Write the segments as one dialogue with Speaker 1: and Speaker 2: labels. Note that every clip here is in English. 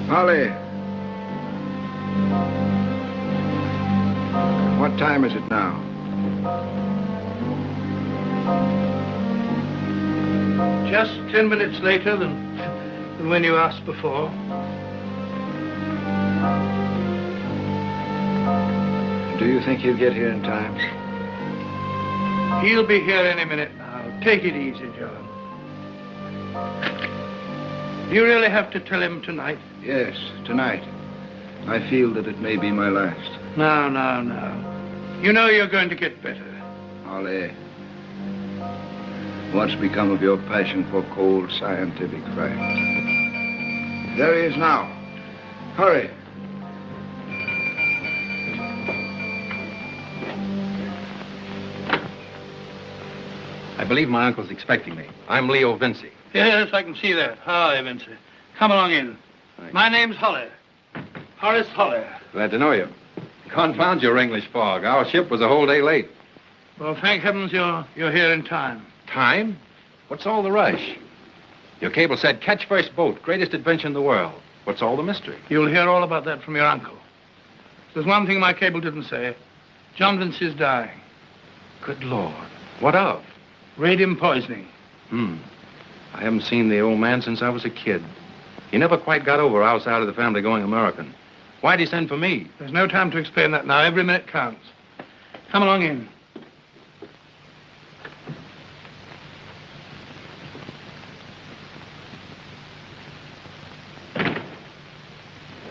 Speaker 1: Holly. What time is it now?
Speaker 2: Just 10 minutes later than when you asked before.
Speaker 1: Do you think he'll get here in time?
Speaker 2: He'll be here any minute now. Take it easy, John. Do you really have to tell him tonight?
Speaker 1: Yes, tonight. I feel that it may be my last.
Speaker 2: No. You know you're going to get better.
Speaker 1: Holly, what's become of your passion for cold scientific facts? There he is now. Hurry.
Speaker 3: I believe my uncle's expecting me. I'm Leo Vinci.
Speaker 2: Yes, I can see that. Hi, Vincent. Come along in.
Speaker 3: Thanks.
Speaker 2: My name's Holly. Horace Holly.
Speaker 3: Glad to know you. Confound your English fog. Our ship was a whole day late.
Speaker 2: Well, thank heavens you're here in time.
Speaker 3: Time? What's all the rush? Your cable said, catch first boat, greatest adventure in the world. What's all the mystery?
Speaker 2: You'll hear all about that from your uncle. There's one thing my cable didn't say. John Vinci's dying.
Speaker 3: Good Lord. What of?
Speaker 2: Radium poisoning.
Speaker 3: I haven't seen the old man since I was a kid. He never quite got over our side of the family going American. Why'd he send for me?
Speaker 2: There's no time to explain that now. Every minute counts. Come along in.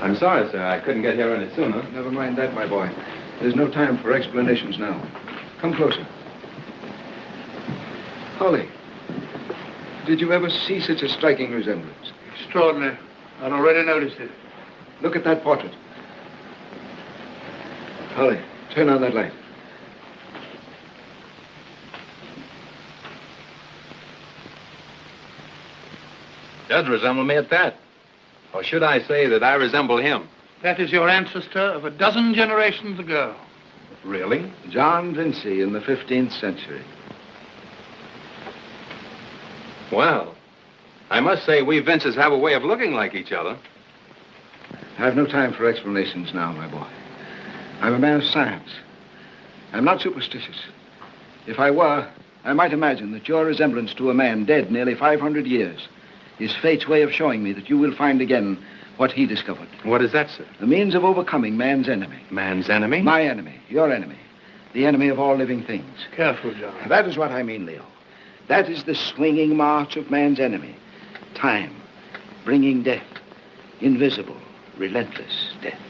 Speaker 3: I'm sorry, sir. I couldn't get here any sooner.
Speaker 1: Never mind that, my boy. There's no time for explanations now. Come closer. Holly, did you ever see such a striking resemblance?
Speaker 2: Extraordinary. I'd already noticed it.
Speaker 1: Look at that portrait. Holly, turn on that light.
Speaker 3: Does resemble me at that. Or should I say that I resemble him?
Speaker 2: That is your ancestor of a dozen generations ago.
Speaker 3: Really?
Speaker 1: John Vinci in the 15th century.
Speaker 3: Well, I must say we Vinces have a way of looking like each other.
Speaker 1: I have no time for explanations now, my boy. I'm a man of science. I'm not superstitious. If I were, I might imagine that your resemblance to a man dead nearly 500 years is fate's way of showing me that you will find again what he discovered.
Speaker 3: What is that, sir?
Speaker 1: The means of overcoming man's enemy.
Speaker 3: Man's enemy?
Speaker 1: My enemy, your enemy, the enemy of all living things.
Speaker 2: Careful, John.
Speaker 1: That is what I mean, Leo. That is the swinging march of man's enemy. Time, bringing death. Invisible, relentless death.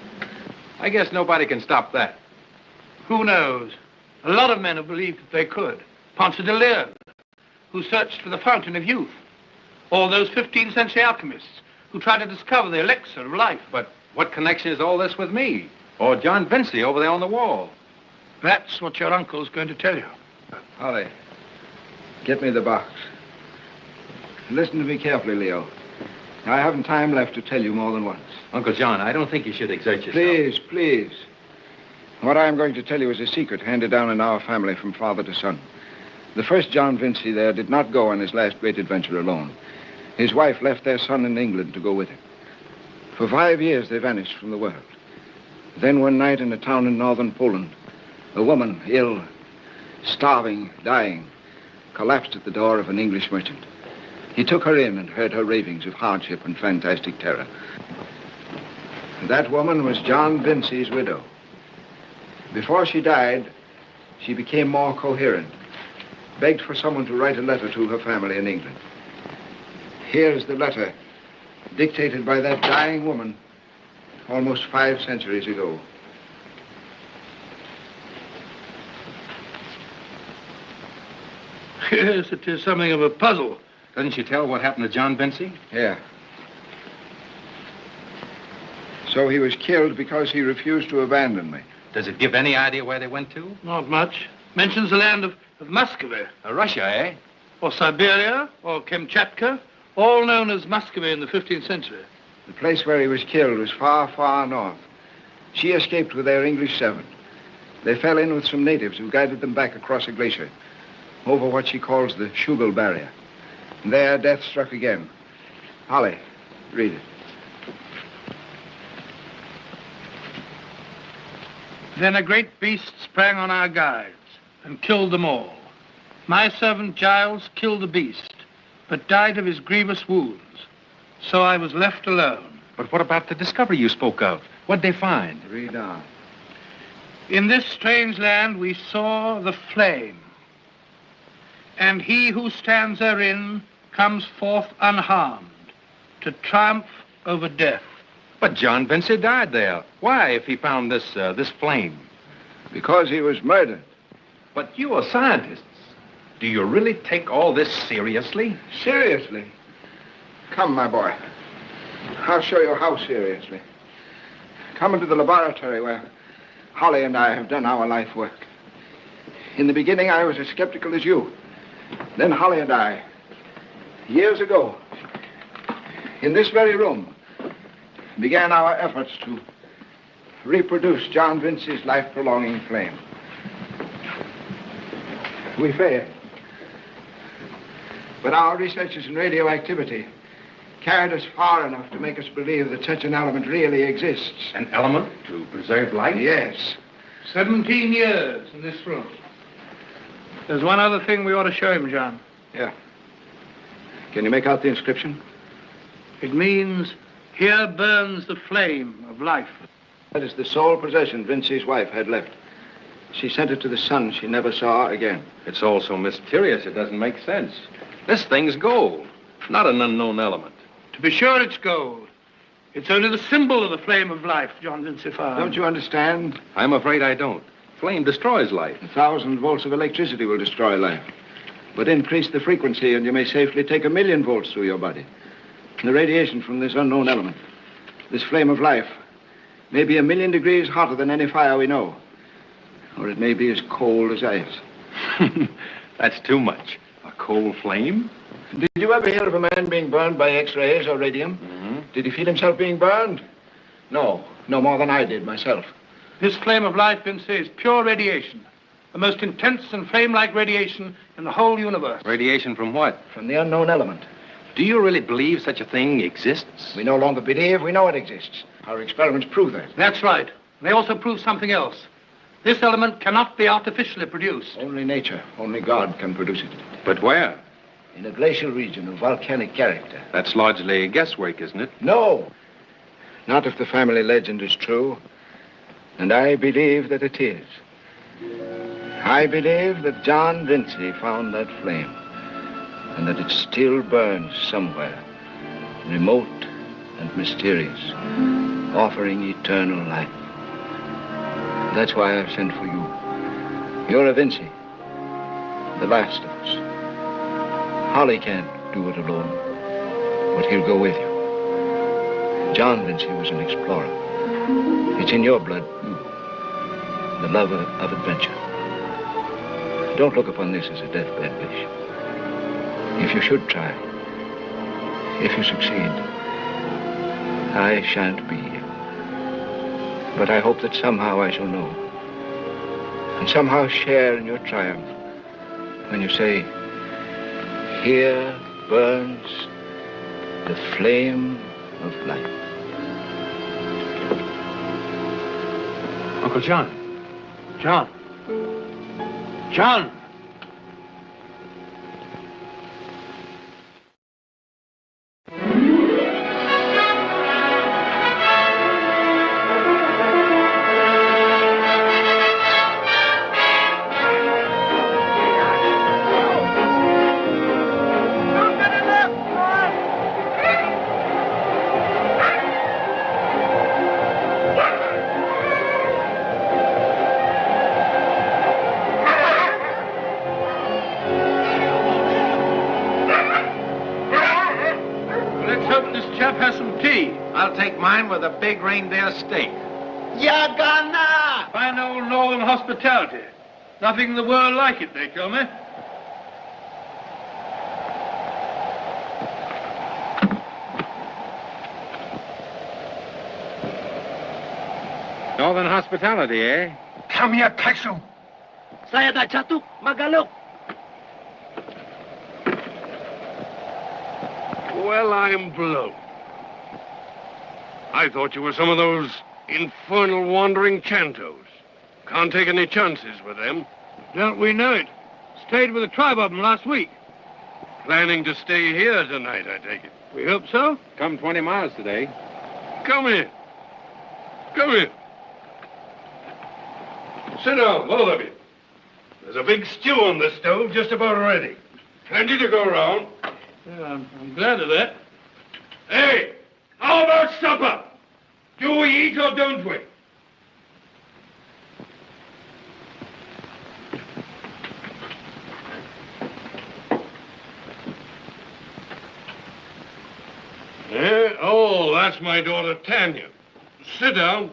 Speaker 3: I guess nobody can stop that.
Speaker 2: Who knows? A lot of men have believed that they could. Ponce de Leon, who searched for the fountain of youth. All those 15th century alchemists who tried to discover the elixir of life.
Speaker 3: But what connection is all this with me? Or John Vinci over there on the wall?
Speaker 2: That's what your uncle's going to tell you.
Speaker 1: Holly, get me the box. Listen to me carefully, Leo. I haven't time left to tell you more than once.
Speaker 3: Uncle John, I don't think you should exert yourself.
Speaker 1: Please, please. What I am going to tell you is a secret handed down in our family from father to son. The first John Vinci there did not go on his last great adventure alone. His wife left their son in England to go with him. For 5 years, they vanished from the world. Then one night in a town in northern Poland, a woman, ill, starving, dying, collapsed at the door of an English merchant. He took her in and heard her ravings of hardship and fantastic terror. That woman was John Vinci's widow. Before she died, she became more coherent, begged for someone to write a letter to her family in England. Here's the letter, dictated by that dying woman almost 5 centuries ago.
Speaker 2: Yes, it is something of a puzzle.
Speaker 3: Doesn't she tell what happened to John Vinci?
Speaker 1: Yeah. So he was killed because he refused to abandon me.
Speaker 3: Does it give any idea where they went to?
Speaker 2: Not much. Mentions the land of Muscovy.
Speaker 3: Russia, eh?
Speaker 2: Or Siberia, or Kamchatka, all known as Muscovy in the 15th century.
Speaker 1: The place where he was killed was far, far north. She escaped with their English servant. They fell in with some natives who guided them back across a glacier, over what she calls the Schugal Barrier. And there, death struck again. Holly, read it.
Speaker 2: Then a great beast sprang on our guides and killed them all. My servant Giles killed the beast, but died of his grievous wounds. So I was left alone.
Speaker 3: But what about the discovery you spoke of? What'd they find?
Speaker 1: Read on.
Speaker 2: In this strange land we saw the flame, and he who stands therein comes forth unharmed to triumph over death.
Speaker 3: But John Vinci died there. Why, if he found this flame?
Speaker 1: Because he was murdered.
Speaker 3: But you are scientists. Do you really take all this seriously?
Speaker 1: Seriously? Come, my boy. I'll show you how seriously. Come into the laboratory where Holly and I have done our life work. In the beginning, I was as skeptical as you. Then Holly and I, years ago, in this very room, began our efforts to reproduce John Vinci's life-prolonging flame. We failed. But our researches in radioactivity carried us far enough to make us believe that such an element really exists.
Speaker 3: An element to preserve life?
Speaker 1: Yes.
Speaker 2: 17 years in this room. There's one other thing we ought to show him, John.
Speaker 1: Yeah. Can you make out the inscription?
Speaker 2: It means, here burns the flame of life.
Speaker 1: That is the sole possession Vinci's wife had left. She sent it to the son she never saw again.
Speaker 3: It's all so mysterious, it doesn't make sense. This thing's gold, not an unknown element.
Speaker 2: To be sure it's gold. It's only the symbol of the flame of life, John Vinci found.
Speaker 1: Don't you understand?
Speaker 3: I'm afraid I don't. Flame destroys life.
Speaker 1: 1,000 volts of electricity will destroy life. But increase the frequency and you may safely take 1,000,000 volts through your body. The radiation from this unknown element, this flame of life, may be 1,000,000 degrees hotter than any fire we know. Or it may be as cold as ice.
Speaker 3: That's too much. A cold flame?
Speaker 1: Did you ever hear of a man being burned by X-rays or radium?
Speaker 3: Mm-hmm.
Speaker 1: Did he feel himself being burned? No more than I did myself.
Speaker 2: This flame of life, Vinci, is pure radiation. The most intense and flame-like radiation in the whole universe.
Speaker 3: Radiation from what?
Speaker 1: From the unknown element.
Speaker 3: Do you really believe such a thing exists?
Speaker 1: We no longer believe, we know it exists. Our experiments prove that.
Speaker 2: That's right. They also prove something else. This element cannot be artificially produced.
Speaker 1: Only nature, only God can produce it.
Speaker 3: But where?
Speaker 1: In a glacial region of volcanic character.
Speaker 3: That's largely guesswork, isn't it?
Speaker 1: No. Not if the family legend is true. And I believe that it is. I believe that John Vinci found that flame. And that it still burns somewhere, remote and mysterious, offering eternal life. That's why I've sent for you. You're a Vinci, the last of us. Holly can't do it alone, but he'll go with you. John Vinci was an explorer. It's in your blood, too. The love of adventure. Don't look upon this as a deathbed wish. If you should try, if you succeed, I shan't be here. But I hope that somehow I shall know, and somehow share in your triumph when you say, here burns the flame of life.
Speaker 3: Uncle John.
Speaker 2: John. John!
Speaker 3: With a big reindeer steak.
Speaker 2: Yagana! Fine old northern hospitality. Nothing in the world like it, they tell me.
Speaker 3: Northern hospitality, eh?
Speaker 2: Come here, Texel.
Speaker 4: Saya dah jatuh, Magaluk.
Speaker 5: Well, I'm blown. I thought you were some of those infernal wandering chantos. Can't take any chances with them.
Speaker 2: Don't we know it? Stayed with a tribe of them last week.
Speaker 5: Planning to stay here tonight, I take it.
Speaker 2: We hope so.
Speaker 3: Come 20 miles today.
Speaker 5: Come here. Come here. Sit down, both of you. There's a big stew on the stove just about ready. Plenty to go around.
Speaker 2: Yeah, I'm glad of that.
Speaker 5: Hey, how about supper? Do we eat or don't we? Yeah? Oh, that's my daughter Tanya. Sit down.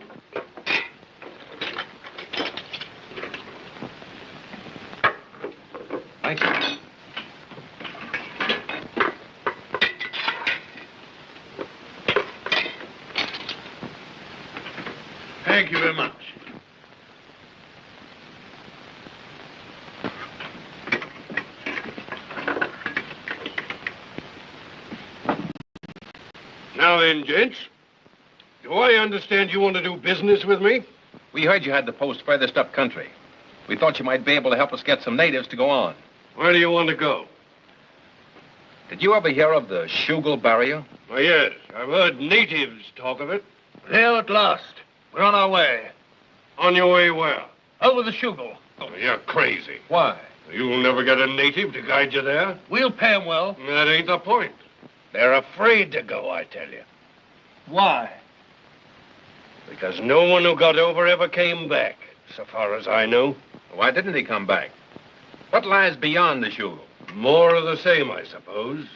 Speaker 3: Thank you.
Speaker 5: Thank you very much. Now then, gents, do I understand you want to do business with me?
Speaker 3: We heard you had the post furthest up country. We thought you might be able to help us get some natives to go on.
Speaker 5: Where do you want to go?
Speaker 3: Did you ever hear of the Shugal barrier?
Speaker 5: Why, yes, I've heard natives talk of it.
Speaker 2: There at last. We're on our way.
Speaker 5: On your way where?
Speaker 2: Over the Shugal.
Speaker 5: Oh, you're crazy.
Speaker 2: Why?
Speaker 5: You'll never get a native to guide you there.
Speaker 2: We'll pay 'em well.
Speaker 5: That ain't the point. They're afraid to go, I tell you.
Speaker 2: Why?
Speaker 5: Because no one who got over ever came back, so far as I know.
Speaker 3: Why didn't he come back? What lies beyond the Shugal?
Speaker 5: More of the same, I suppose.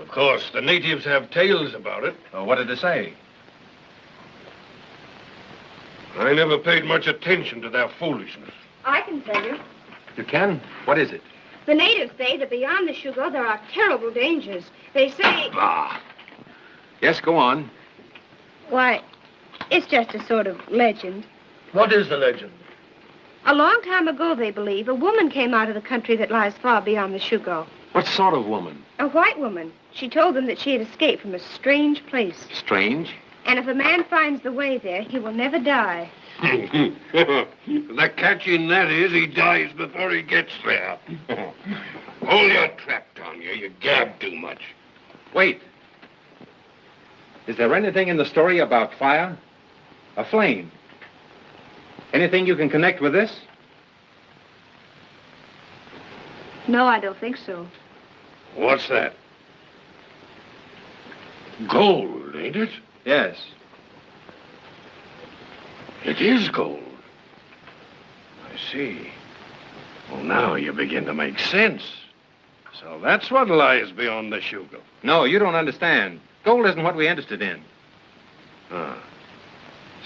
Speaker 5: Of course, the natives have tales about it.
Speaker 3: What did they say?
Speaker 5: I never paid much attention to their foolishness.
Speaker 6: I can tell you.
Speaker 3: You can? What is it?
Speaker 6: The natives say that beyond the Shugal there are terrible dangers. They say...
Speaker 3: Ah. Yes, go on.
Speaker 6: Why, it's just a sort of legend.
Speaker 2: What is the legend?
Speaker 6: A long time ago, they believe, a woman came out of the country that lies far beyond the Shugal.
Speaker 3: What sort of woman?
Speaker 6: A white woman. She told them that she had escaped from a strange place.
Speaker 3: Strange?
Speaker 6: And if a man finds the way there, he will never die.
Speaker 5: The catch in that is he dies before he gets there. Hold your trap, Tanya. You gab too much.
Speaker 3: Wait. Is there anything in the story about fire? A flame? Anything you can connect with this?
Speaker 6: No, I don't think so.
Speaker 5: What's that? Gold, ain't it?
Speaker 3: Yes.
Speaker 5: It is gold. I see. Well, now you begin to make sense. So that's what lies beyond the Shugal.
Speaker 3: No, you don't understand. Gold isn't what we're interested in.
Speaker 5: Ah.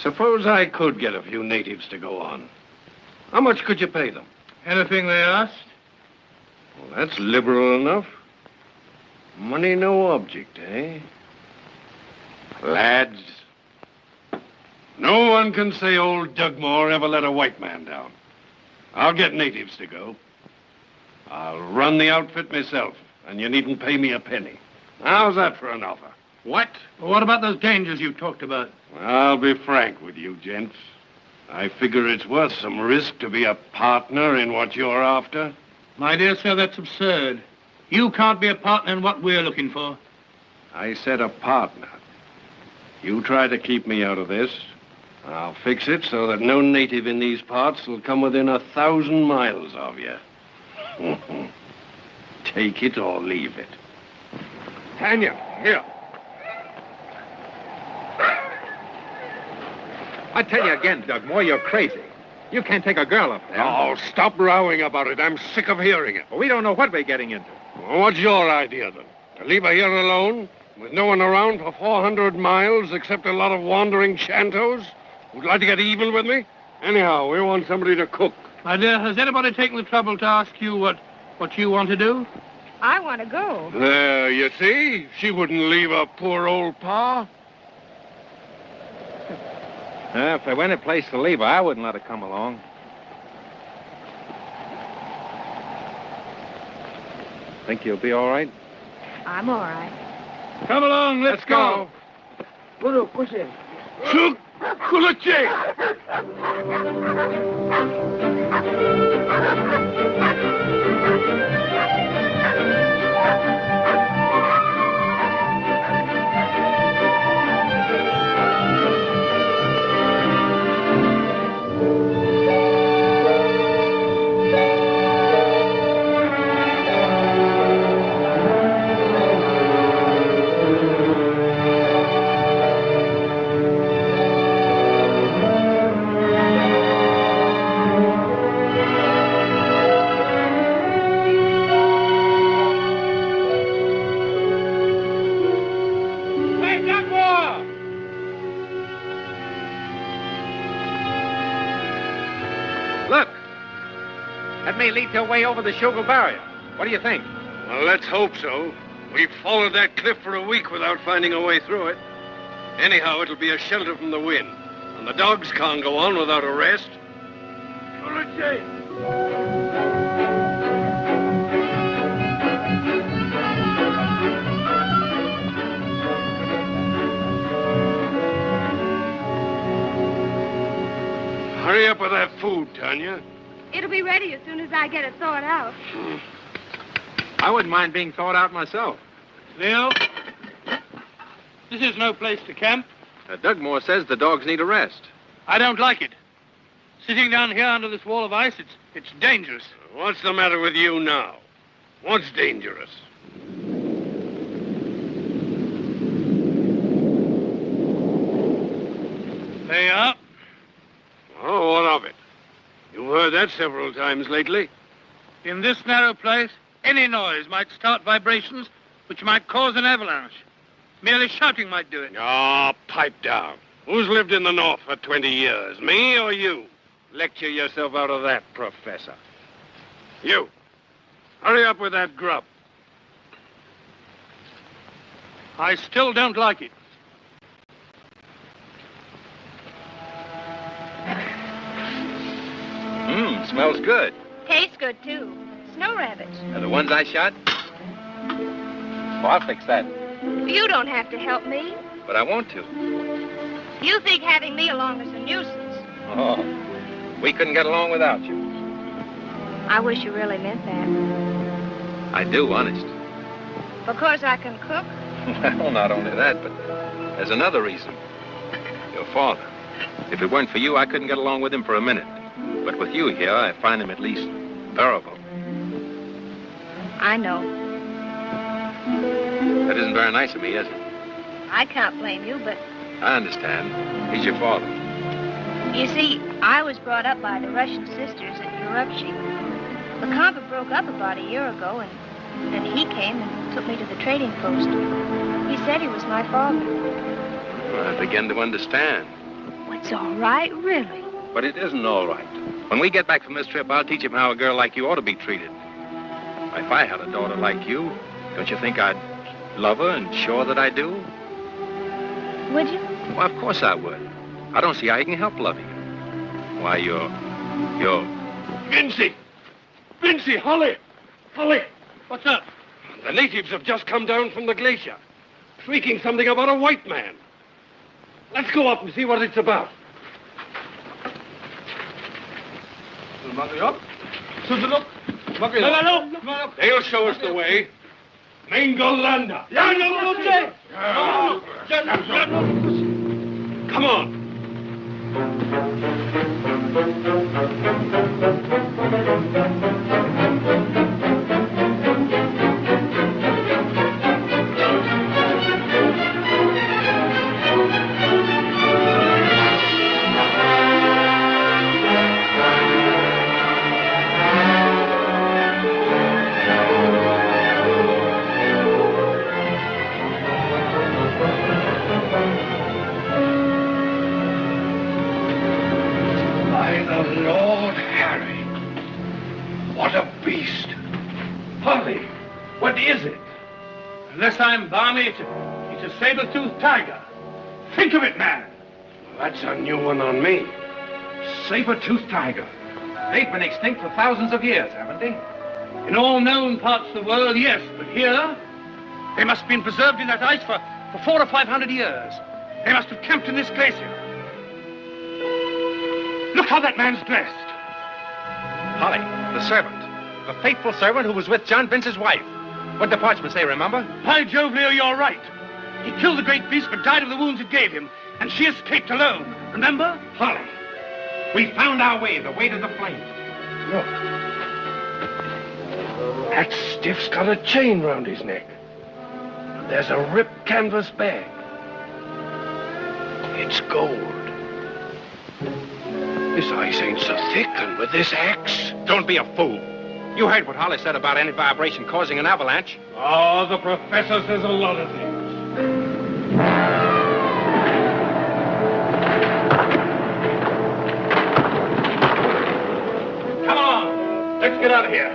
Speaker 5: Suppose I could get a few natives to go on. How much could you pay them?
Speaker 2: Anything they asked?
Speaker 5: Well, that's liberal enough. Money no object, eh? Lads, no one can say old Dugmore ever let a white man down. I'll get natives to go. I'll run the outfit myself, and you needn't pay me a penny. How's that for an offer?
Speaker 2: What? Well, what about those dangers you talked about?
Speaker 5: I'll be frank with you, gents. I figure it's worth some risk to be a partner in what you're after.
Speaker 2: My dear sir, that's absurd. You can't be a partner in what we're looking for.
Speaker 5: I said a partner. You try to keep me out of this. I'll fix it so that no native in these parts will come within 1,000 miles of you. Take it or leave it. Tanya, here.
Speaker 3: I tell you again, Dugmore, you're crazy. You can't take a girl up there.
Speaker 5: Oh, stop rowing about it. I'm sick of hearing it.
Speaker 3: Well, we don't know what we're getting into.
Speaker 5: Well, what's your idea, then? To leave her here alone, with no one around for 400 miles except a lot of wandering shantos? Would you like to get even with me? Anyhow, we want somebody to cook.
Speaker 2: My dear, has anybody taken the trouble to ask you what you want to do?
Speaker 6: I want to go.
Speaker 5: There, you see? She wouldn't leave her poor old pa.
Speaker 3: If there were any place to leave her, I wouldn't let her come along. Think you'll be all right?
Speaker 6: I'm all right.
Speaker 2: Come along, let's go.
Speaker 4: Guru, push in.
Speaker 5: Shook! Kulache!
Speaker 3: May lead to a way over the Sugar barrier. What do you think?
Speaker 5: Well, let's hope so. We've followed that cliff for a week without finding a way through it. Anyhow, it'll be a shelter from the wind. And the dogs can't go on without a rest. Hurry up with that food, Tanya.
Speaker 6: It'll be ready as soon as I get it thawed out.
Speaker 3: I wouldn't mind being thawed out myself.
Speaker 2: Leo, this is no place to camp.
Speaker 3: Dugmore says the dogs need a rest.
Speaker 2: I don't like it. Sitting down here under this wall of ice, it's dangerous.
Speaker 5: What's the matter with you now? What's dangerous?
Speaker 2: There you are.
Speaker 5: Oh, what of it? You've heard that several times lately.
Speaker 2: In this narrow place, any noise might start vibrations which might cause an avalanche. Merely shouting might do it.
Speaker 5: Ah, pipe down. Who's lived in the North for 20 years, me or you? Lecture yourself out of that, Professor. You, hurry up with that grub.
Speaker 2: I still don't like it.
Speaker 3: Smells good.
Speaker 6: Tastes good, too. Snow rabbits.
Speaker 3: Are the ones I shot? Oh, I'll fix that.
Speaker 6: You don't have to help me.
Speaker 3: But I want to.
Speaker 6: You think having me along is a nuisance.
Speaker 3: Oh, we couldn't get along without you.
Speaker 6: I wish you really meant that.
Speaker 3: I do, honest.
Speaker 6: Because I can cook?
Speaker 3: Well, not only that, but there's another reason. Your father. If it weren't for you, I couldn't get along with him for a minute. But with you here, I find him at least bearable.
Speaker 6: I know.
Speaker 3: That isn't very nice of me, is it?
Speaker 6: I can't blame you, but...
Speaker 3: I understand. He's your father.
Speaker 6: You see, I was brought up by the Russian sisters at Urupchi. The convent broke up about a year ago, and he came and took me to the trading post. He said he was my father.
Speaker 3: Well, I begin to understand.
Speaker 6: Oh, it's all right, really.
Speaker 3: But it isn't all right. When we get back from this trip, I'll teach him how a girl like you ought to be treated. If I had a daughter like you, don't you think I'd love her and show her that I do?
Speaker 6: Would you?
Speaker 3: Well, of course I would. I don't see how you can help loving her. Why, you're...
Speaker 5: Vincy! Vincy, Holly! Holly!
Speaker 2: What's up?
Speaker 5: The natives have just come down from the glacier, shrieking something about a white man. Let's go up and see what it's about. They'll show us the way. Mangolanda. Come on. Lord Harry, what a beast. Holly, what is it?
Speaker 2: Unless I'm balmy, it's a saber-toothed tiger. Think of it, man.
Speaker 5: Well, that's a new one on me.
Speaker 3: Saber-toothed tiger. They've been extinct for thousands of years, haven't they?
Speaker 2: In all known parts of the world, yes, but here, they must have been preserved in that ice for 400 or 500 years. They must have camped in this glacier. Look how that man's dressed.
Speaker 3: Holly, the servant. The faithful servant who was with John Vince's wife. What the parchment say, remember?
Speaker 2: By Jove, Leo, you're right. He killed the great beast, but died of the wounds it gave him. And she escaped alone. Remember?
Speaker 3: Holly, we found our way, the way to the flame.
Speaker 5: Look. That stiff's got a chain round his neck. And there's a ripped canvas bag. It's gold. This ice ain't so thick, and with this axe...
Speaker 3: Don't be a fool. You heard what Holly said about any vibration causing an avalanche.
Speaker 5: Oh, the professor says a lot of things.
Speaker 2: Come on. Let's get out of here.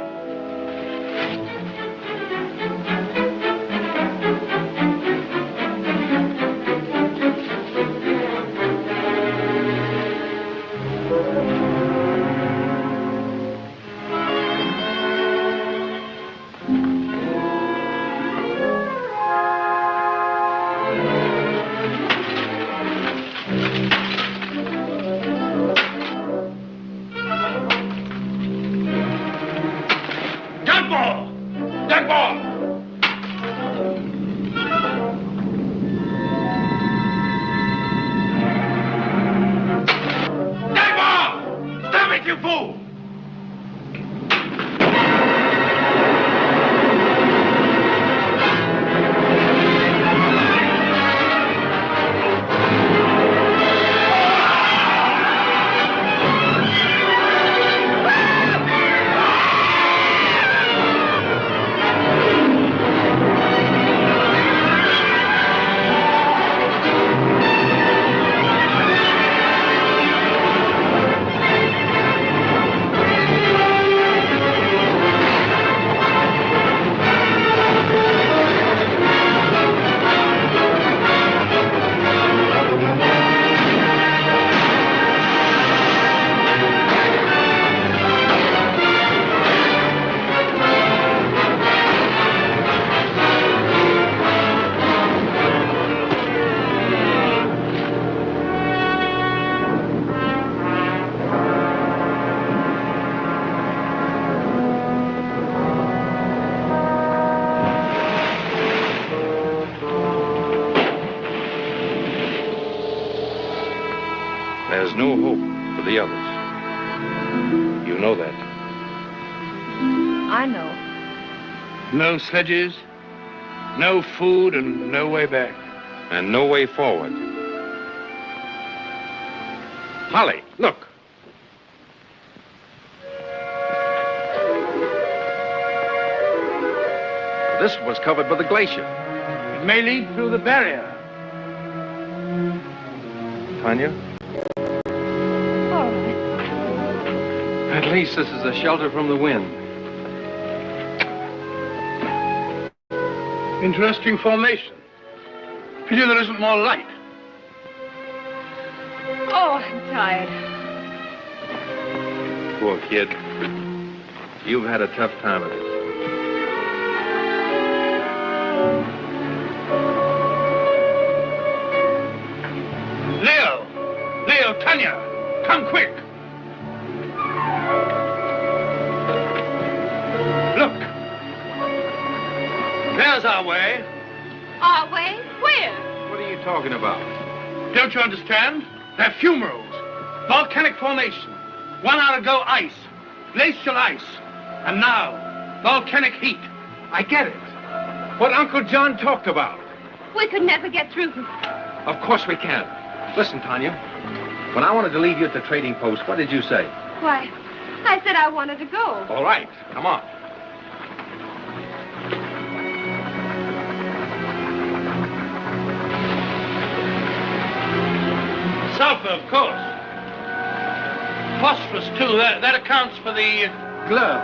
Speaker 3: There's no hope for the others. You know that.
Speaker 6: I know.
Speaker 2: No sledges, no food, and no way back.
Speaker 3: And no way forward. Holly, look. This was covered by the glacier.
Speaker 2: It may lead through the barrier.
Speaker 3: Tanya?
Speaker 6: All right.
Speaker 3: At least this is a shelter from the wind.
Speaker 2: Interesting formation. Pity there isn't more light.
Speaker 6: Oh, I'm tired.
Speaker 3: Poor kid. You've had a tough time of it.
Speaker 2: Leo, Tanya, come quick. Look. There's our way.
Speaker 6: Our way? Where?
Speaker 3: What are you talking about?
Speaker 2: Don't you understand? They're fumaroles. Volcanic formation. 1 hour ago, ice. Glacial ice. And now, volcanic heat.
Speaker 3: I get it. What Uncle John talked about.
Speaker 6: We could never get through.
Speaker 3: Of course we can. Listen, Tanya. When I wanted to leave you at the trading post, what did you say?
Speaker 6: Why, I said I wanted to go.
Speaker 3: All right, come on.
Speaker 2: Sulfur, of course. Phosphorus, too. That accounts for the glow.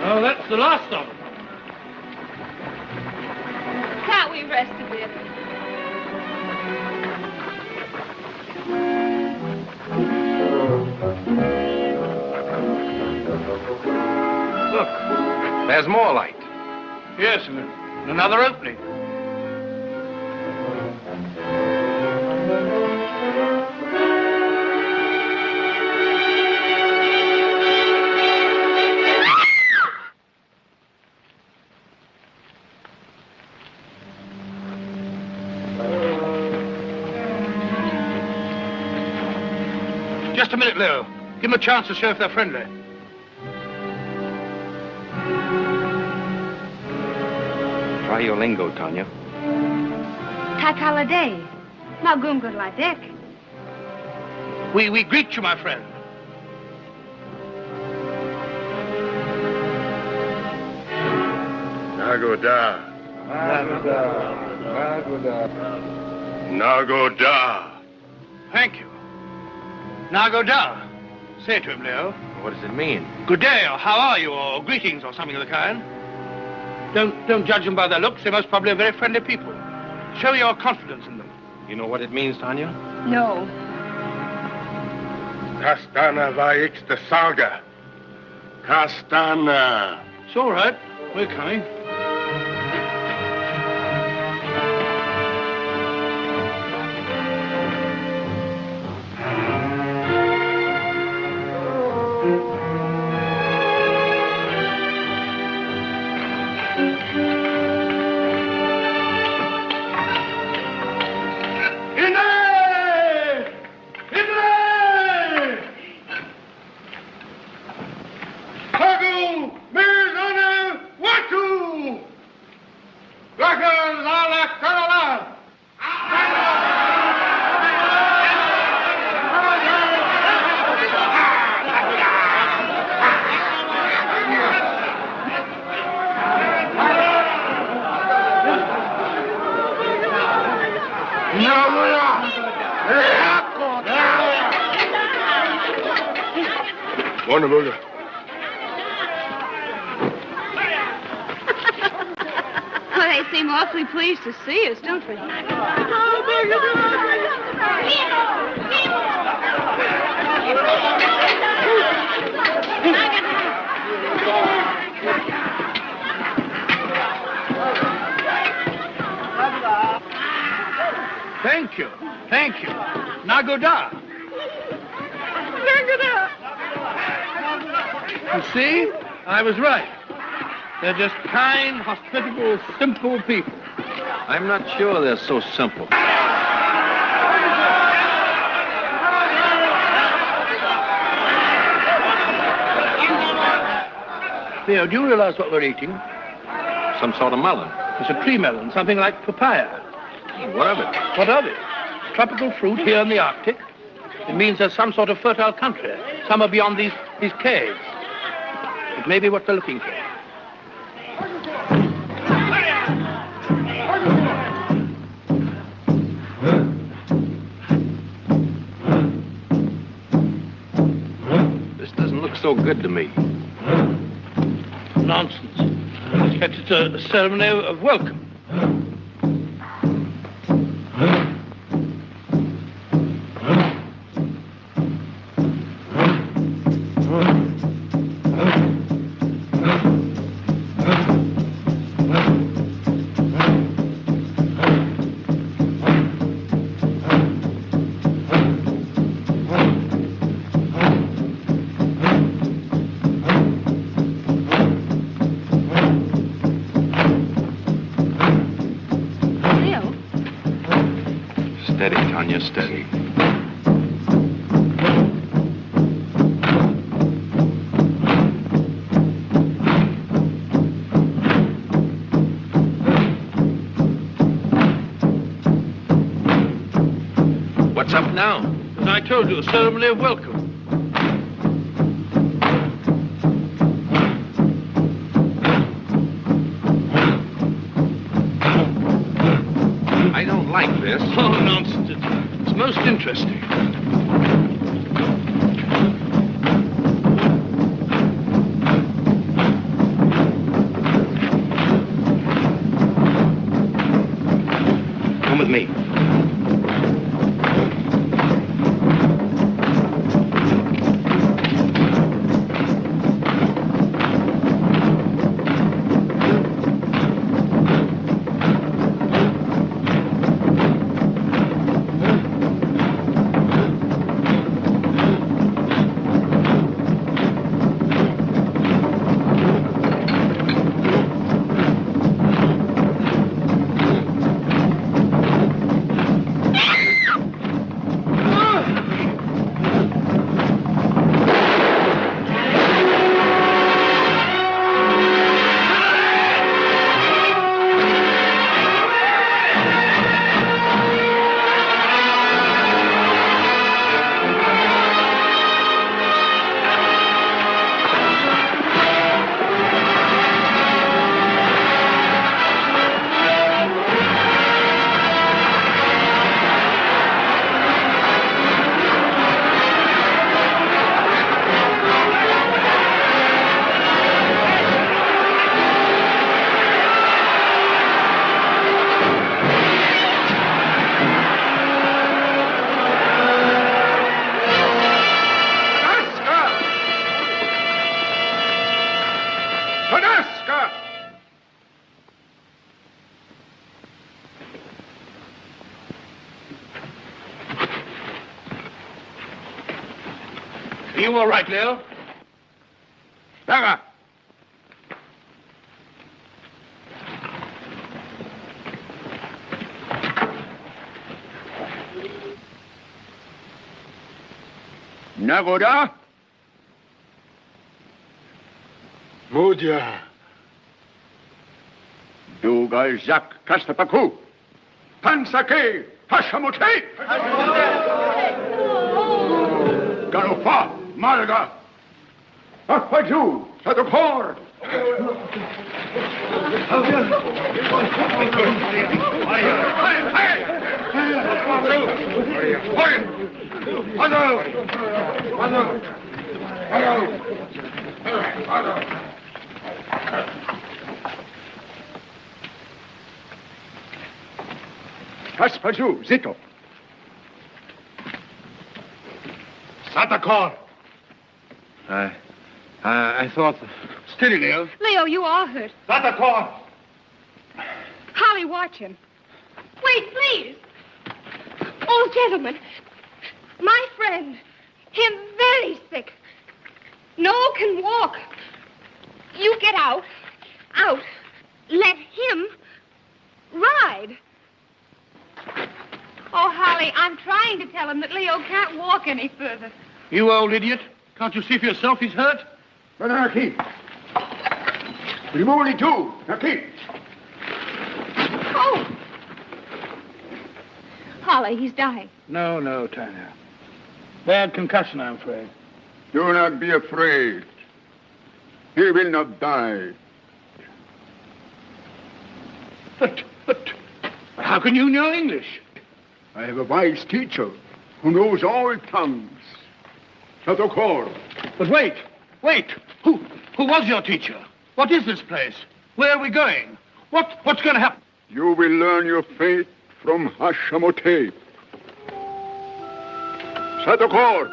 Speaker 2: Oh, that's the last of them.
Speaker 6: Can't we rest a bit?
Speaker 3: Look, there's more light.
Speaker 2: Yes, and another opening. Just a minute, Leo. Give them a chance to show if they're friendly.
Speaker 3: Try your lingo, Tanya.
Speaker 6: Takalade. Magumgur ladek.
Speaker 2: We greet you, my friend.
Speaker 5: Nagoda. Nagoda.
Speaker 2: Thank you. Nagoda. Say it to him, Leo.
Speaker 3: What does it mean?
Speaker 2: Good day, or how are you, or greetings, or something of the kind. Don't judge them by their looks. They most probably are very friendly people. Show your confidence in them.
Speaker 3: You know what it means, Tanya?
Speaker 6: No.
Speaker 5: Kastana vaix de salga. Kastana.
Speaker 2: It's all right. We're coming.
Speaker 6: Well, they seem awfully pleased to see us, don't they?
Speaker 2: Thank you. Thank you. Nagoda. You see? I was right. They're just kind, hospitable, simple people.
Speaker 3: I'm not sure they're so simple.
Speaker 2: Theo, do you realize what we're eating?
Speaker 3: Some sort of melon.
Speaker 2: It's a tree melon, something like papaya.
Speaker 3: What of it?
Speaker 2: What of it? Tropical fruit here in the Arctic. It means there's some sort of fertile country, somewhere beyond these caves. It may be what they're looking for.
Speaker 3: This doesn't look so good to me.
Speaker 2: Nonsense. Yet it's a ceremony of welcome.
Speaker 3: Steady, Tanya, steady. What's up now?
Speaker 2: As I told you, a ceremony of welcome.
Speaker 3: I don't like this.
Speaker 2: Oh, nonsense. It's most interesting.
Speaker 3: Come with me.
Speaker 2: you all right, Leo?
Speaker 5: Dagger! Nagoda?
Speaker 7: Modia.
Speaker 5: Dugal Zak Kastapaku. Pansake Hashamote. Galofa Malga. Akpaju Sadokor. Kaspaju, Zito.
Speaker 2: Satakor.
Speaker 7: I thought...
Speaker 2: Steady, Leo.
Speaker 8: Leo, you are hurt.
Speaker 2: Satakor.
Speaker 8: Holly, watch him. Wait, please. Old gentleman. My friend. Him very sick. No can walk. You get out. Out. Let him ride. Oh, Holly, I'm trying to tell him that Leo can't walk any further.
Speaker 2: You old idiot. Can't you see for yourself he's hurt?
Speaker 5: Banaki. Remove too. Naki.
Speaker 8: Oh. Holly, he's dying.
Speaker 2: No, Tanya. Bad concussion, I'm afraid.
Speaker 5: Do not be afraid. He will not die.
Speaker 2: But how can you know English?
Speaker 5: I have a wise teacher who knows all tongues. Satokor.
Speaker 2: But wait. Who was your teacher? What is this place? Where are we going? What's going to happen?
Speaker 5: You will learn your fate from Hashamote. Satokor.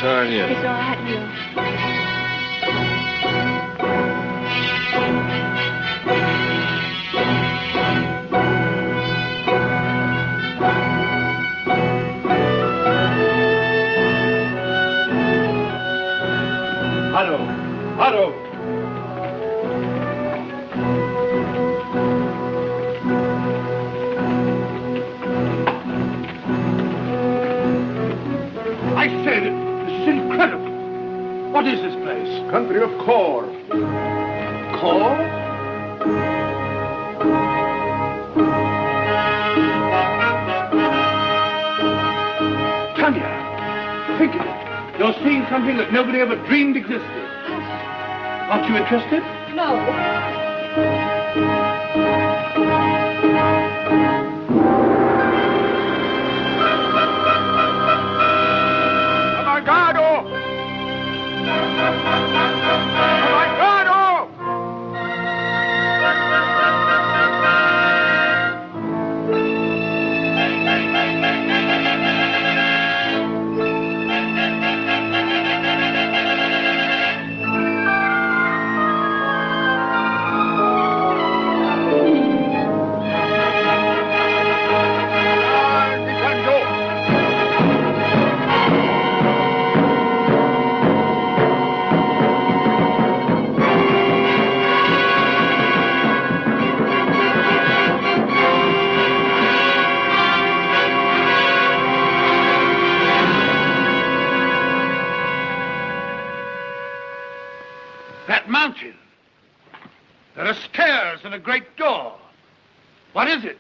Speaker 7: Tanya.
Speaker 6: It's all right, Leo.
Speaker 2: Haro. I said it. This is incredible. What is this place?
Speaker 5: Country of Kor.
Speaker 2: Kor? Tanya, think of it. You're seeing something that nobody ever dreamed existed. Aren't you interested?
Speaker 8: No.
Speaker 5: Amagado! Amagado!
Speaker 2: That mountain. There are stairs and a great door. What is it?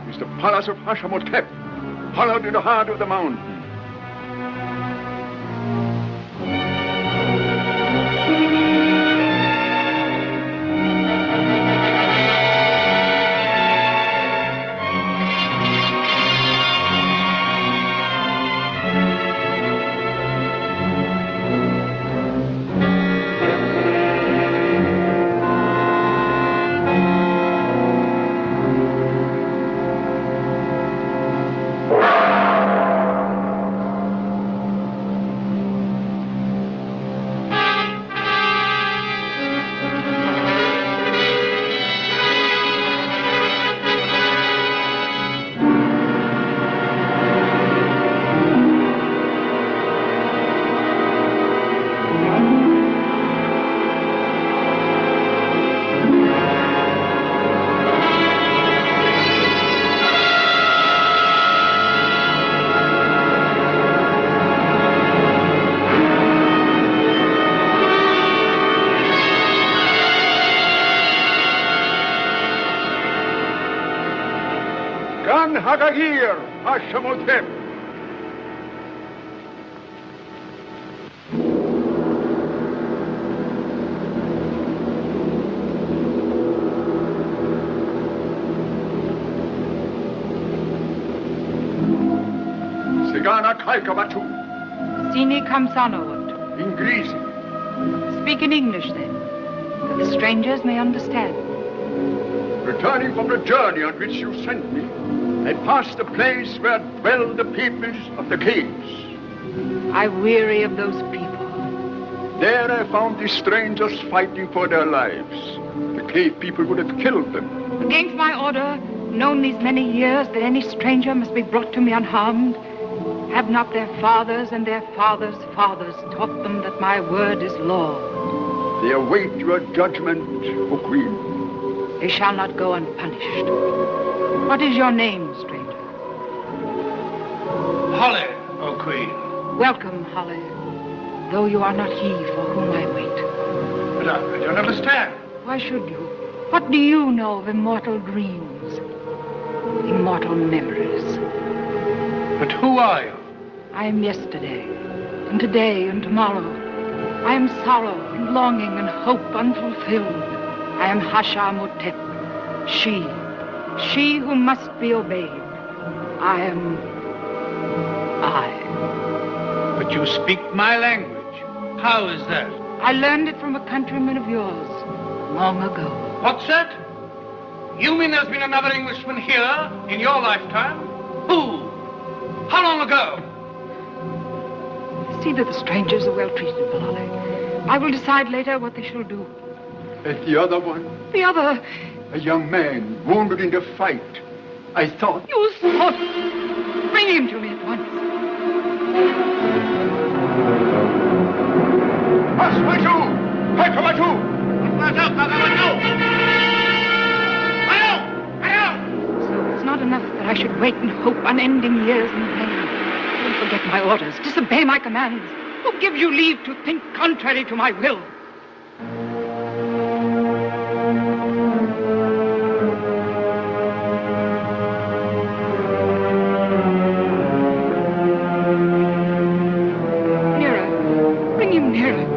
Speaker 5: It's the palace of Hashamotep, hollowed in the heart of the mountain.
Speaker 7: Agagir, Hashamotep. Sigana Kaikabatu.
Speaker 8: Sini Kamsanowat.
Speaker 7: Inglese.
Speaker 8: Speak in English, then, that the strangers may understand.
Speaker 7: Returning from the journey on which you sent me, I passed the place where dwell the peoples of the caves.
Speaker 8: I weary of those people.
Speaker 7: There I found the strangers fighting for their lives. The cave people would have killed them.
Speaker 8: Against my order, known these many years that any stranger must be brought to me unharmed, have not their fathers and their fathers' fathers taught them that my word is law?
Speaker 7: They await your judgment, O Queen.
Speaker 8: They shall not go unpunished. What is your name, stranger?
Speaker 2: Holly, O Queen.
Speaker 8: Welcome, Holly, though you are not he for whom I wait.
Speaker 2: But I don't understand.
Speaker 8: Why should you? What do you know of immortal dreams? Immortal memories?
Speaker 2: But who are you?
Speaker 8: I am yesterday, and today, and tomorrow. I am sorrow, and longing, and hope unfulfilled. I am Hashamotep, she who must be obeyed. I am I.
Speaker 2: But you speak my language. How is that?
Speaker 8: I learned it from a countryman of yours, long ago.
Speaker 2: What's that? You mean there's been another Englishman here in your lifetime? Who? How long ago?
Speaker 8: See that the strangers are well treated, Bilali. I will decide later what they shall do.
Speaker 7: And the other one?
Speaker 8: The other?
Speaker 7: A young man wounded in the fight. I thought...
Speaker 8: You thought... Bring him to me at once. So it's not enough that I should wait and hope unending years in vain. Don't forget my orders. Disobey my commands. Who gives you leave to think contrary to my will? Nearer. Bring him nearer.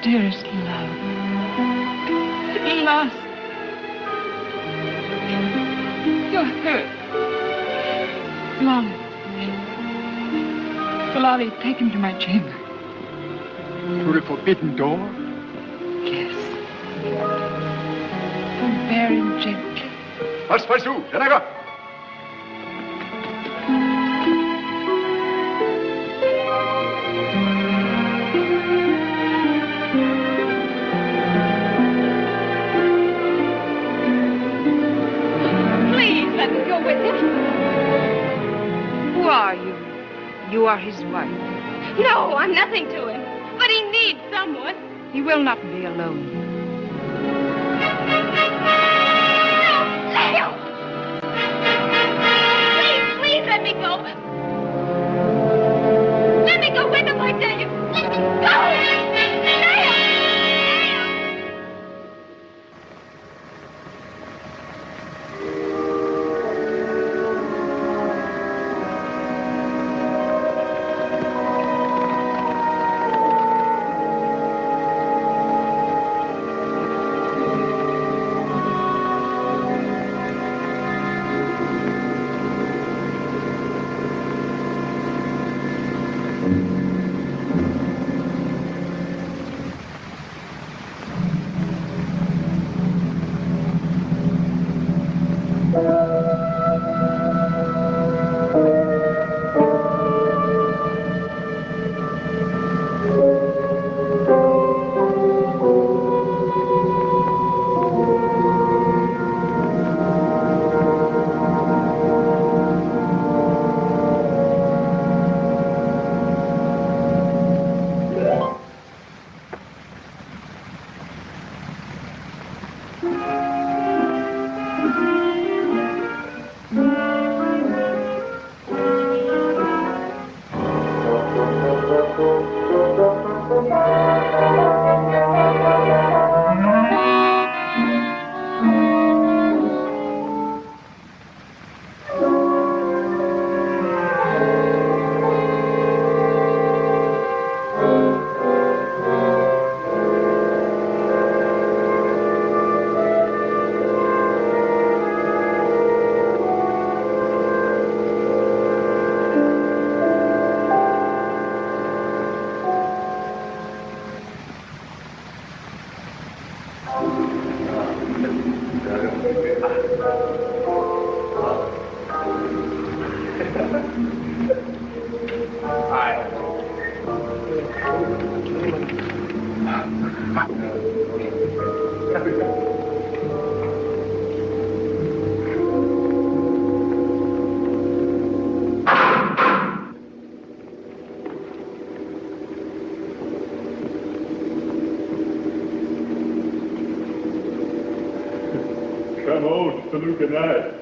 Speaker 8: Dearest love, at last, you're hurt. Bilali, take him to my chamber.
Speaker 7: To the forbidden door?
Speaker 8: Yes. Bear him gently.
Speaker 7: Paspasu, Senaga!
Speaker 8: You are his wife.
Speaker 6: No, I'm nothing to him. But he needs someone.
Speaker 8: He will not be alone.
Speaker 6: No, Leo! Please let me go. Let me go with him, I tell you. Let me go! Leo!
Speaker 9: Come on, to look at that.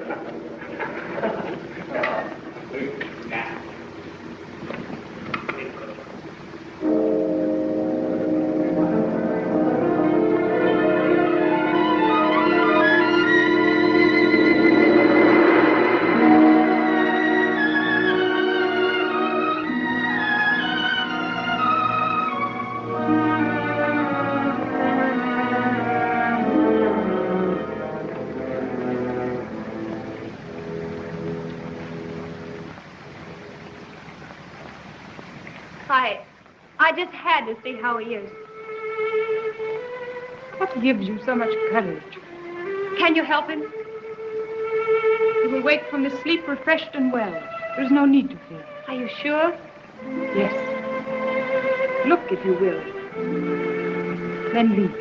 Speaker 6: I just had to see how he is.
Speaker 8: What gives you so much courage?
Speaker 6: Can you help him?
Speaker 8: He will wake from his sleep refreshed and well. There's no need to fear.
Speaker 6: Are you sure?
Speaker 8: Yes. Look, if you will. Then leave.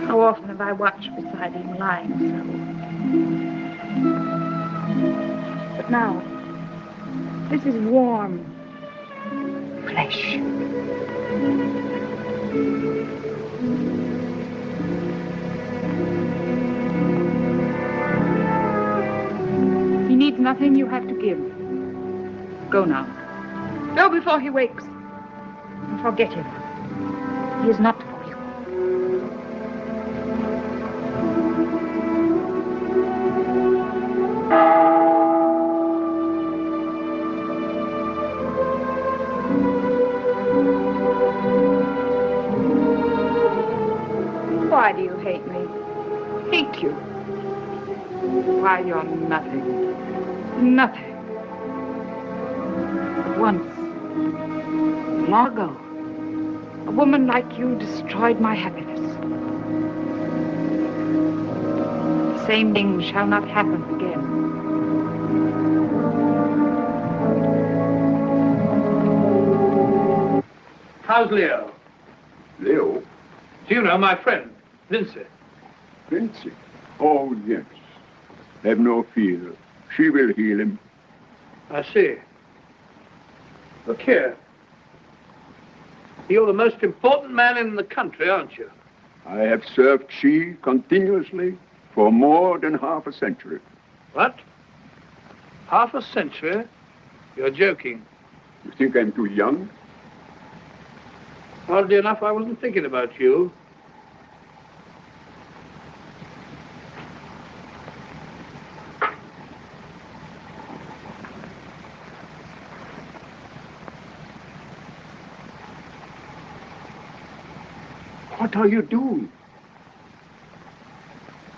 Speaker 6: How often have I watched beside him lying so? But now, this is warm flesh.
Speaker 8: He needs nothing you have to give. Go now. Go before he wakes. And forget him. He is not for you.
Speaker 6: Why do you hate me?
Speaker 8: Hate you. Why, you're nothing. Nothing. But once, long ago, a woman like you destroyed my happiness. The same thing shall not happen again.
Speaker 2: How's Leo?
Speaker 7: Leo?
Speaker 2: Do you know my friend, Vinci?
Speaker 7: Vinci? Oh, yes. Have no fear. She will heal him.
Speaker 2: I see. Look here. You're the most important man in the country, aren't you?
Speaker 7: I have served she continuously for more than half a century.
Speaker 2: What? Half a century? You're joking.
Speaker 7: You think I'm too young?
Speaker 2: Oddly enough, I wasn't thinking about you.
Speaker 7: What are you doing?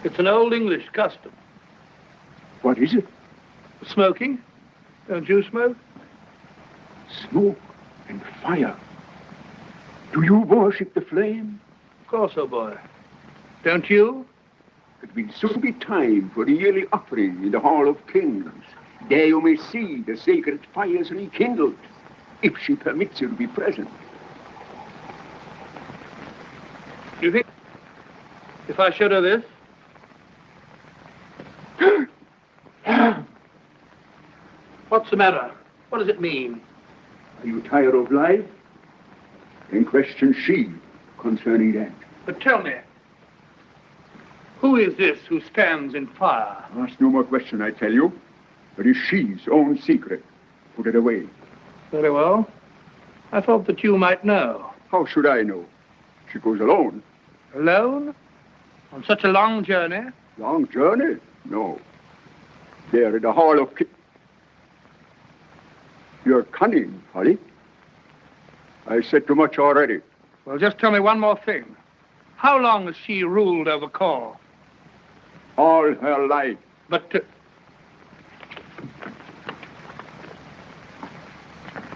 Speaker 2: It's an old English custom.
Speaker 7: What is it?
Speaker 2: Smoking. Don't you smoke?
Speaker 7: Smoke and fire. Do you worship the flame?
Speaker 2: Of course, old boy. Don't you?
Speaker 7: It will soon be time for the yearly offering in the Hall of Kings. There you may see the sacred fires rekindled, if she permits you to be present.
Speaker 2: Do you think if I showed her this? What's the matter? What does it mean?
Speaker 7: Are you tired of life? Then question she concerning that.
Speaker 2: But tell me, who is this who stands in fire?
Speaker 7: Ask no more question, I tell you. It is she's own secret. Put it away.
Speaker 2: Very well. I thought that you might know.
Speaker 7: How should I know? She goes alone.
Speaker 2: Alone? On such a long journey?
Speaker 7: Long journey? No. There at the Hall of Kings. You're cunning, Holly. I said too much already.
Speaker 2: Well, just tell me one more thing. How long has she ruled over Call?
Speaker 7: All her life.
Speaker 2: But,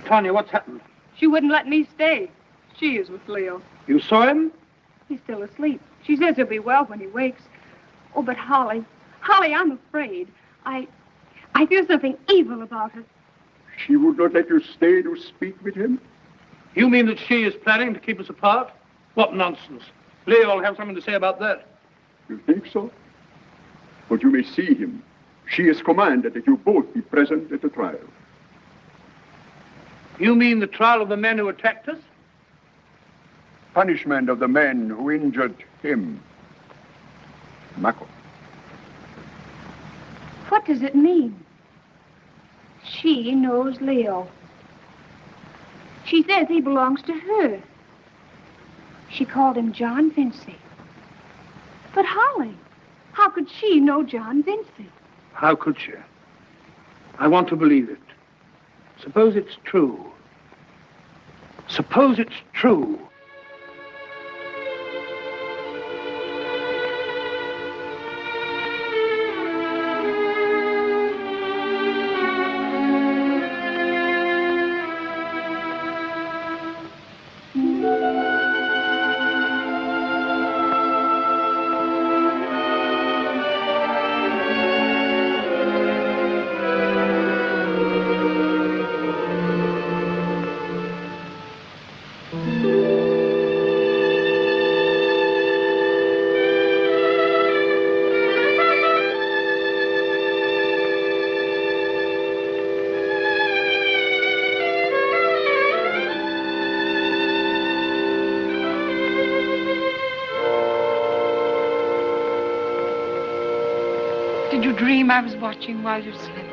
Speaker 2: Tanya, what's happened?
Speaker 8: She wouldn't let me stay.
Speaker 10: She is with Leo.
Speaker 2: You saw him?
Speaker 10: He's still asleep. She says he'll be well when he wakes. Oh, but Holly, I'm afraid. I feel something evil about her.
Speaker 7: She would not let you stay to speak with him?
Speaker 2: You mean that she is planning to keep us apart? What nonsense. Leo will have something to say about that.
Speaker 7: You think so? But you may see him. She has commanded that you both be present at the trial.
Speaker 2: You mean the trial of the men who attacked us?
Speaker 7: Punishment of the men who injured him. Mako.
Speaker 6: What does it mean? She knows Leo. She says he belongs to her. She called him John Vinci. But Holly, how could she know John Vinci?
Speaker 2: How could she? I want to believe it. Suppose it's true. Suppose it's true.
Speaker 8: Did you dream I was watching while you slept?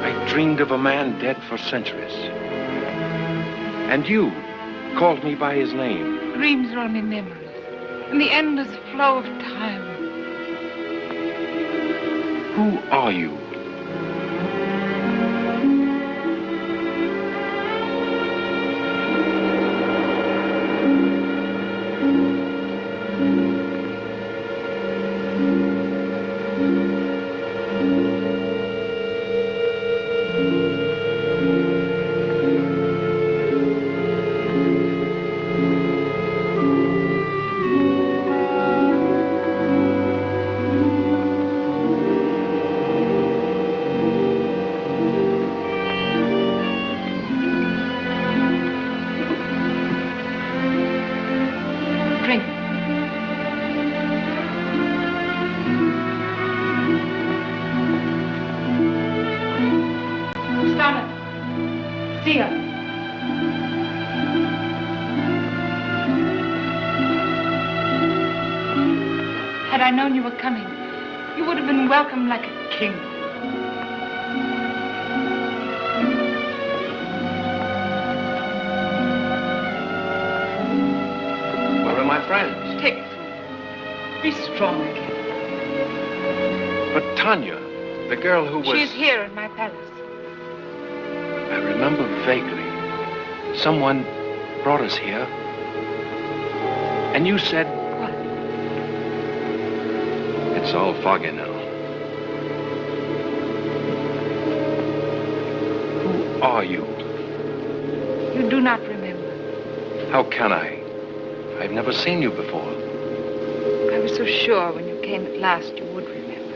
Speaker 3: I dreamed of a man dead for centuries. And you called me by his name.
Speaker 8: Dreams are only memories, and the endless flow of time.
Speaker 3: Who are you?
Speaker 8: Had I known you were coming, you would have been welcomed like a king.
Speaker 3: Where are my friends?
Speaker 8: Take it from me. Be strong again.
Speaker 3: But Tanya, the girl who was...
Speaker 8: She is here in my palace.
Speaker 3: I remember vaguely. Someone brought us here. And you said...
Speaker 8: What?
Speaker 3: It's all foggy now. Who are you?
Speaker 8: You do not remember.
Speaker 3: How can I? I've never seen you before.
Speaker 8: I was so sure when you came at last you would remember.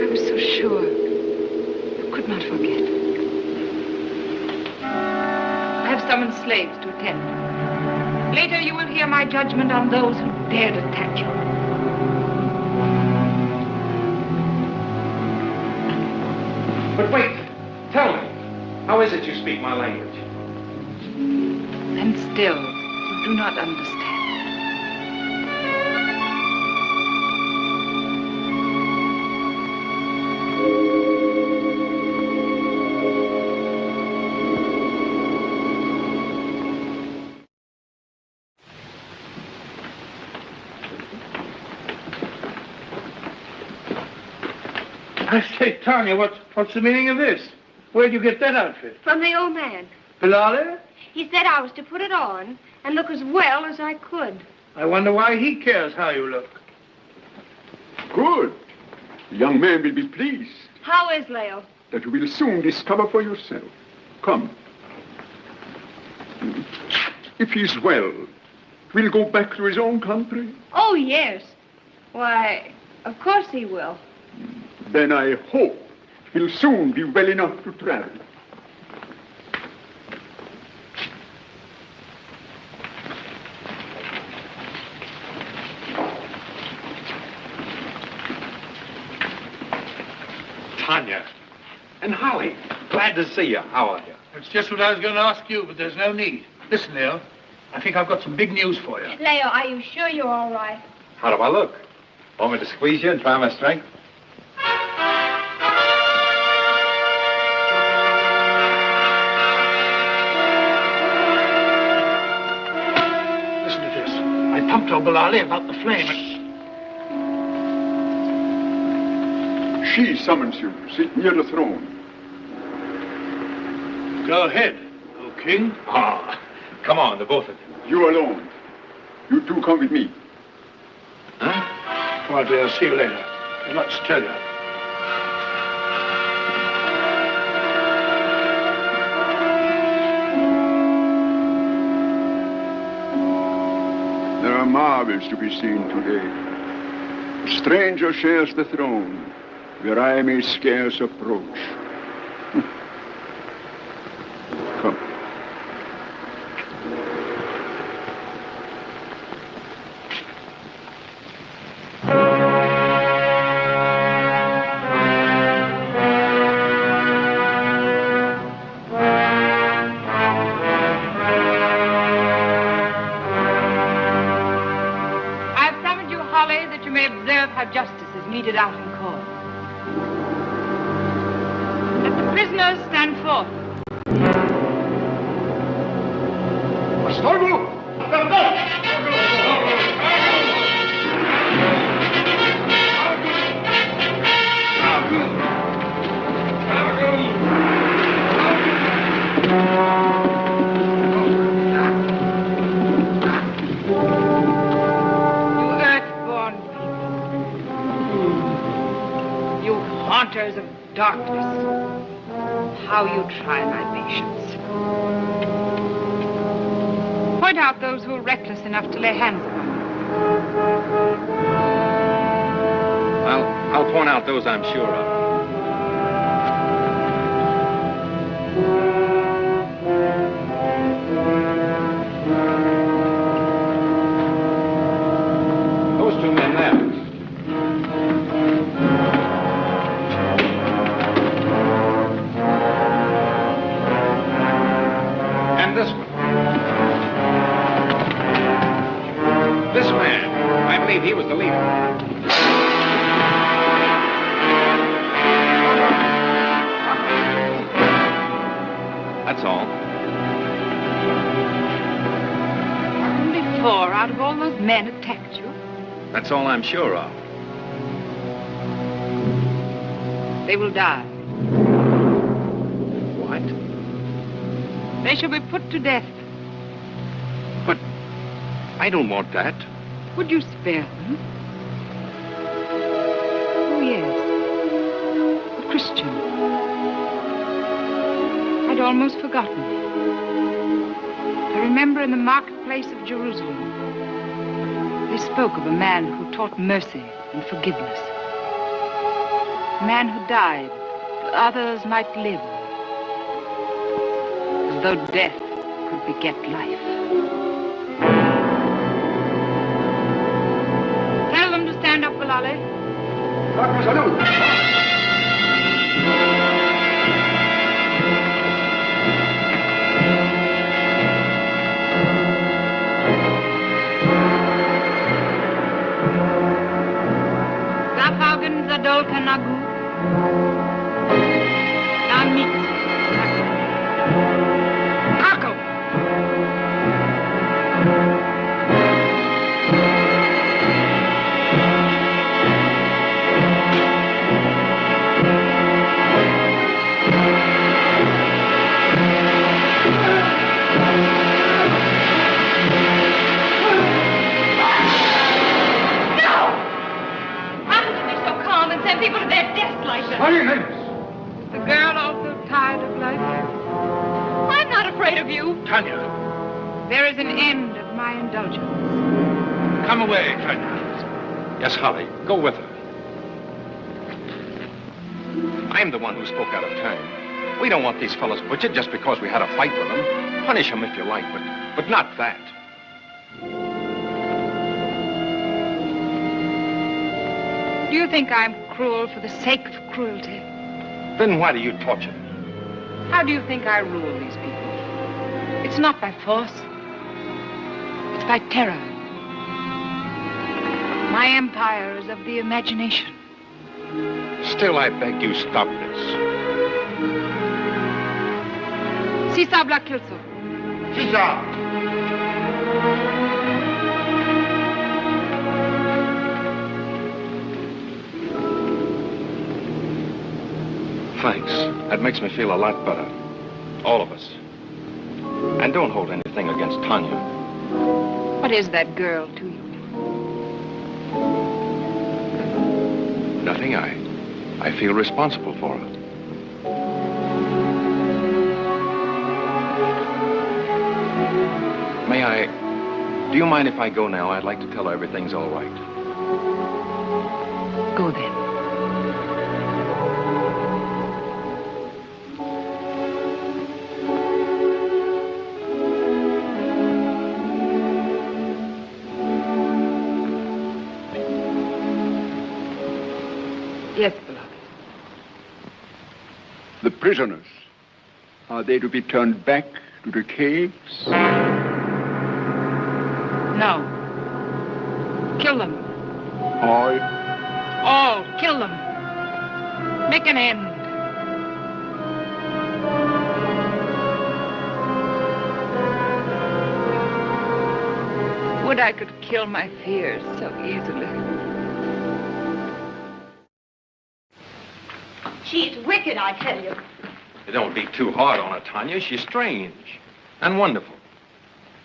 Speaker 8: I was so sure you could not forget. I have summoned slaves to attend. Later you will hear my judgment on those who dared attack you.
Speaker 3: But wait, tell me, how is it you speak my language?
Speaker 8: And still, you do not understand.
Speaker 2: I say, Tanya, what's the meaning of this? Where'd you get that outfit?
Speaker 6: From the old man.
Speaker 2: Bilali?
Speaker 6: He said I was to put it on and look as well as I could.
Speaker 2: I wonder why he cares how you look.
Speaker 7: Good. The young man will be pleased
Speaker 6: How is Leo?
Speaker 7: that you will soon discover for yourself. Come. If he's well, will go back to his own country?
Speaker 10: Oh, yes. Why, of course he will.
Speaker 7: Then I hope he'll soon be well enough to travel.
Speaker 5: Tanya and Holly, glad to see you. How are you?
Speaker 2: It's just what I was going to ask you, but there's no need. Listen, Leo, I think I've got some big news for you.
Speaker 6: Leo, are you sure you're all right?
Speaker 3: How do I look? Want me to squeeze you and try my strength?
Speaker 2: Listen to this. I pumped Obalali about the flame and...
Speaker 7: She summons you. Sit near the throne.
Speaker 2: Go ahead, O King.
Speaker 3: Ah, come on, the both of you.
Speaker 7: You alone. You two come with me.
Speaker 3: Huh?
Speaker 2: Well, dear, I'll see you later. I'd like to tell you.
Speaker 7: There are marvels to be seen today. A stranger shares the throne, where I may scarce approach. Come.
Speaker 8: I've summoned you, Holly, that you may observe how justice is meted out in court. Let the prisoners stand forth. Haunters of darkness, how you try my patience. Point out those who are reckless enough to lay hands upon me.
Speaker 3: I'll point out those I'm sure of. Those two men there. This one. This man. I believe he was the leader. That's all.
Speaker 8: Only 4 out of all those men attacked you.
Speaker 3: That's all I'm sure of.
Speaker 8: They will die.
Speaker 3: What?
Speaker 8: They shall be put to death.
Speaker 3: But I don't want that.
Speaker 8: Would you spare them? Oh, yes. A Christian. I'd almost forgotten. I remember in the marketplace of Jerusalem, they spoke of a man who taught mercy and forgiveness. A man who died that others might live. Though death could beget life. Tell them to stand up, Bilali. Zafagen Zadol Kanagu. Namit. There is an end of my indulgence.
Speaker 2: Come away, Ferdinand.
Speaker 3: Yes, Holly, go with her. I'm the one who spoke out of turn. We don't want these fellows butchered just because we had a fight with them. Punish them if you like, but not that.
Speaker 8: Do you think I'm cruel for the sake of cruelty?
Speaker 3: Then why do you torture me?
Speaker 8: How do you think I rule these people? It's not by force. It's by terror. My empire is of the imagination.
Speaker 3: Still, I beg you, stop this.
Speaker 8: Si sabla kilso.
Speaker 2: Si sa.
Speaker 3: Thanks. That makes me feel a lot better. All of us. And don't hold anything against Tanya.
Speaker 8: What is that girl to you?
Speaker 3: Nothing. I feel responsible for her. May I... Do you mind if I go now? I'd like to tell her everything's all right.
Speaker 8: Go then. Yes, beloved.
Speaker 7: The prisoners, are they to be turned back to the caves?
Speaker 8: No. Kill them.
Speaker 7: All?
Speaker 8: All. Kill them. Make an end. Would I could kill my fears so easily.
Speaker 6: She's wicked, I tell you.
Speaker 3: Don't be too hard on her, Tanya. She's strange and wonderful.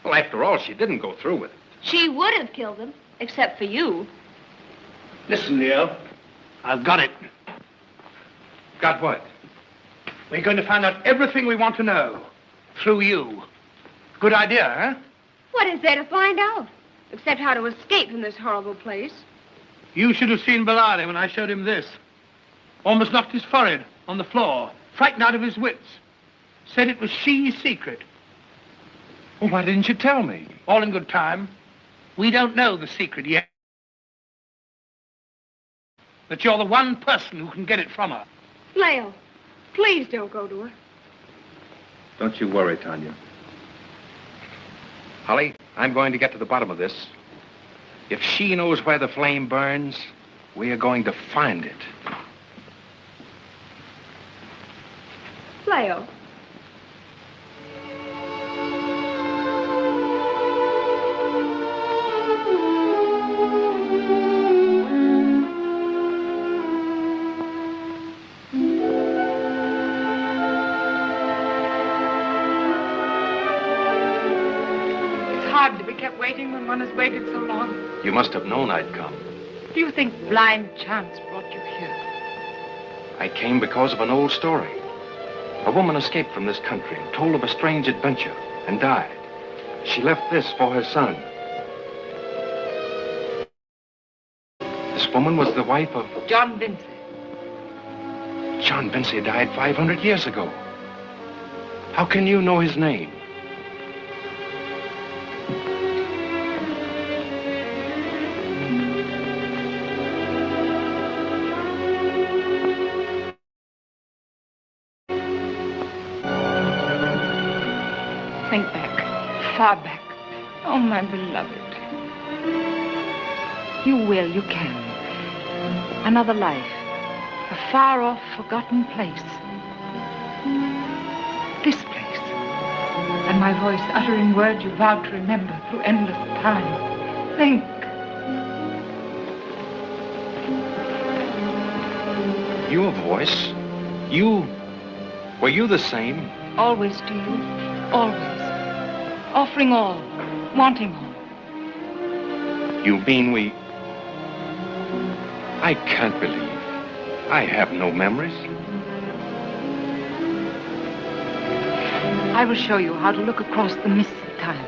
Speaker 3: Well, after all, she didn't go through with it.
Speaker 6: She would have killed him, except for you.
Speaker 2: Listen, Leo. I've got it.
Speaker 3: Got what?
Speaker 2: We're going to find out everything we want to know. Through you. Good idea, huh?
Speaker 10: What is there to find out? Except how to escape from this horrible place.
Speaker 2: You should have seen Bellardi when I showed him this. Almost knocked his forehead on the floor, frightened out of his wits. Said it was she's secret.
Speaker 3: Well, why didn't you tell me?
Speaker 2: All in good time. We don't know the secret yet. But you're the one person who can get it from her.
Speaker 10: Leo, please don't go to her.
Speaker 3: Don't you worry, Tanya. Holly, I'm going to get to the bottom of this. If she knows where the flame burns, we are going to find it.
Speaker 10: Leo.
Speaker 8: It's hard to be kept waiting when one has waited so long.
Speaker 3: You must have known I'd come.
Speaker 8: Do you think blind chance brought you here?
Speaker 3: I came because of an old story. A woman escaped from this country and told of a strange adventure and died. She left this for her son. This woman was the wife of...
Speaker 8: John Vincy.
Speaker 3: John Vincy died 500 years ago. How can you know his name?
Speaker 8: Think back, far back. Oh, my beloved. You will, you can. Another life. A far-off, forgotten place. This place. And my voice uttering words you vowed to remember through endless time. Think.
Speaker 3: Your voice? You... Were you the same?
Speaker 8: Always to you. Always. Offering all. Wanting all.
Speaker 3: You mean we... I can't believe. I have no memories.
Speaker 8: I will show you how to look across the mists of time.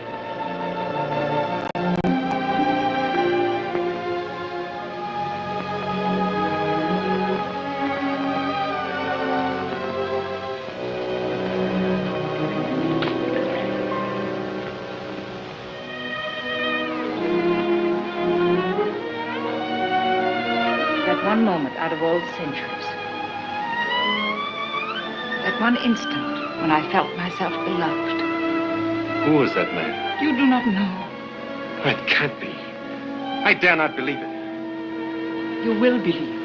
Speaker 8: moment out of all centuries. That one instant when I felt myself beloved.
Speaker 3: Who was that man?
Speaker 8: You do not know.
Speaker 3: It can't be. I dare not believe it.
Speaker 8: You will believe.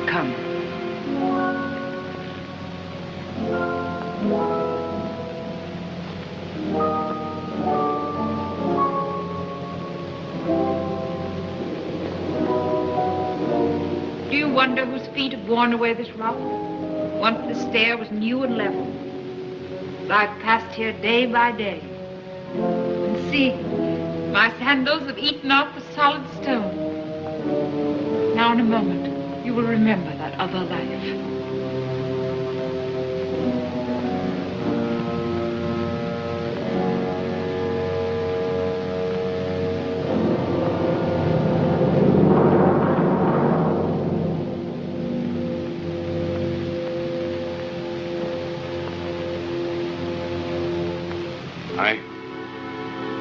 Speaker 8: Come. Do you wonder whose feet have worn away this rock? Once the stair was new and level. I've passed here day by day. And see, my sandals have eaten off the solid stone. Now in a moment, you will remember that other life.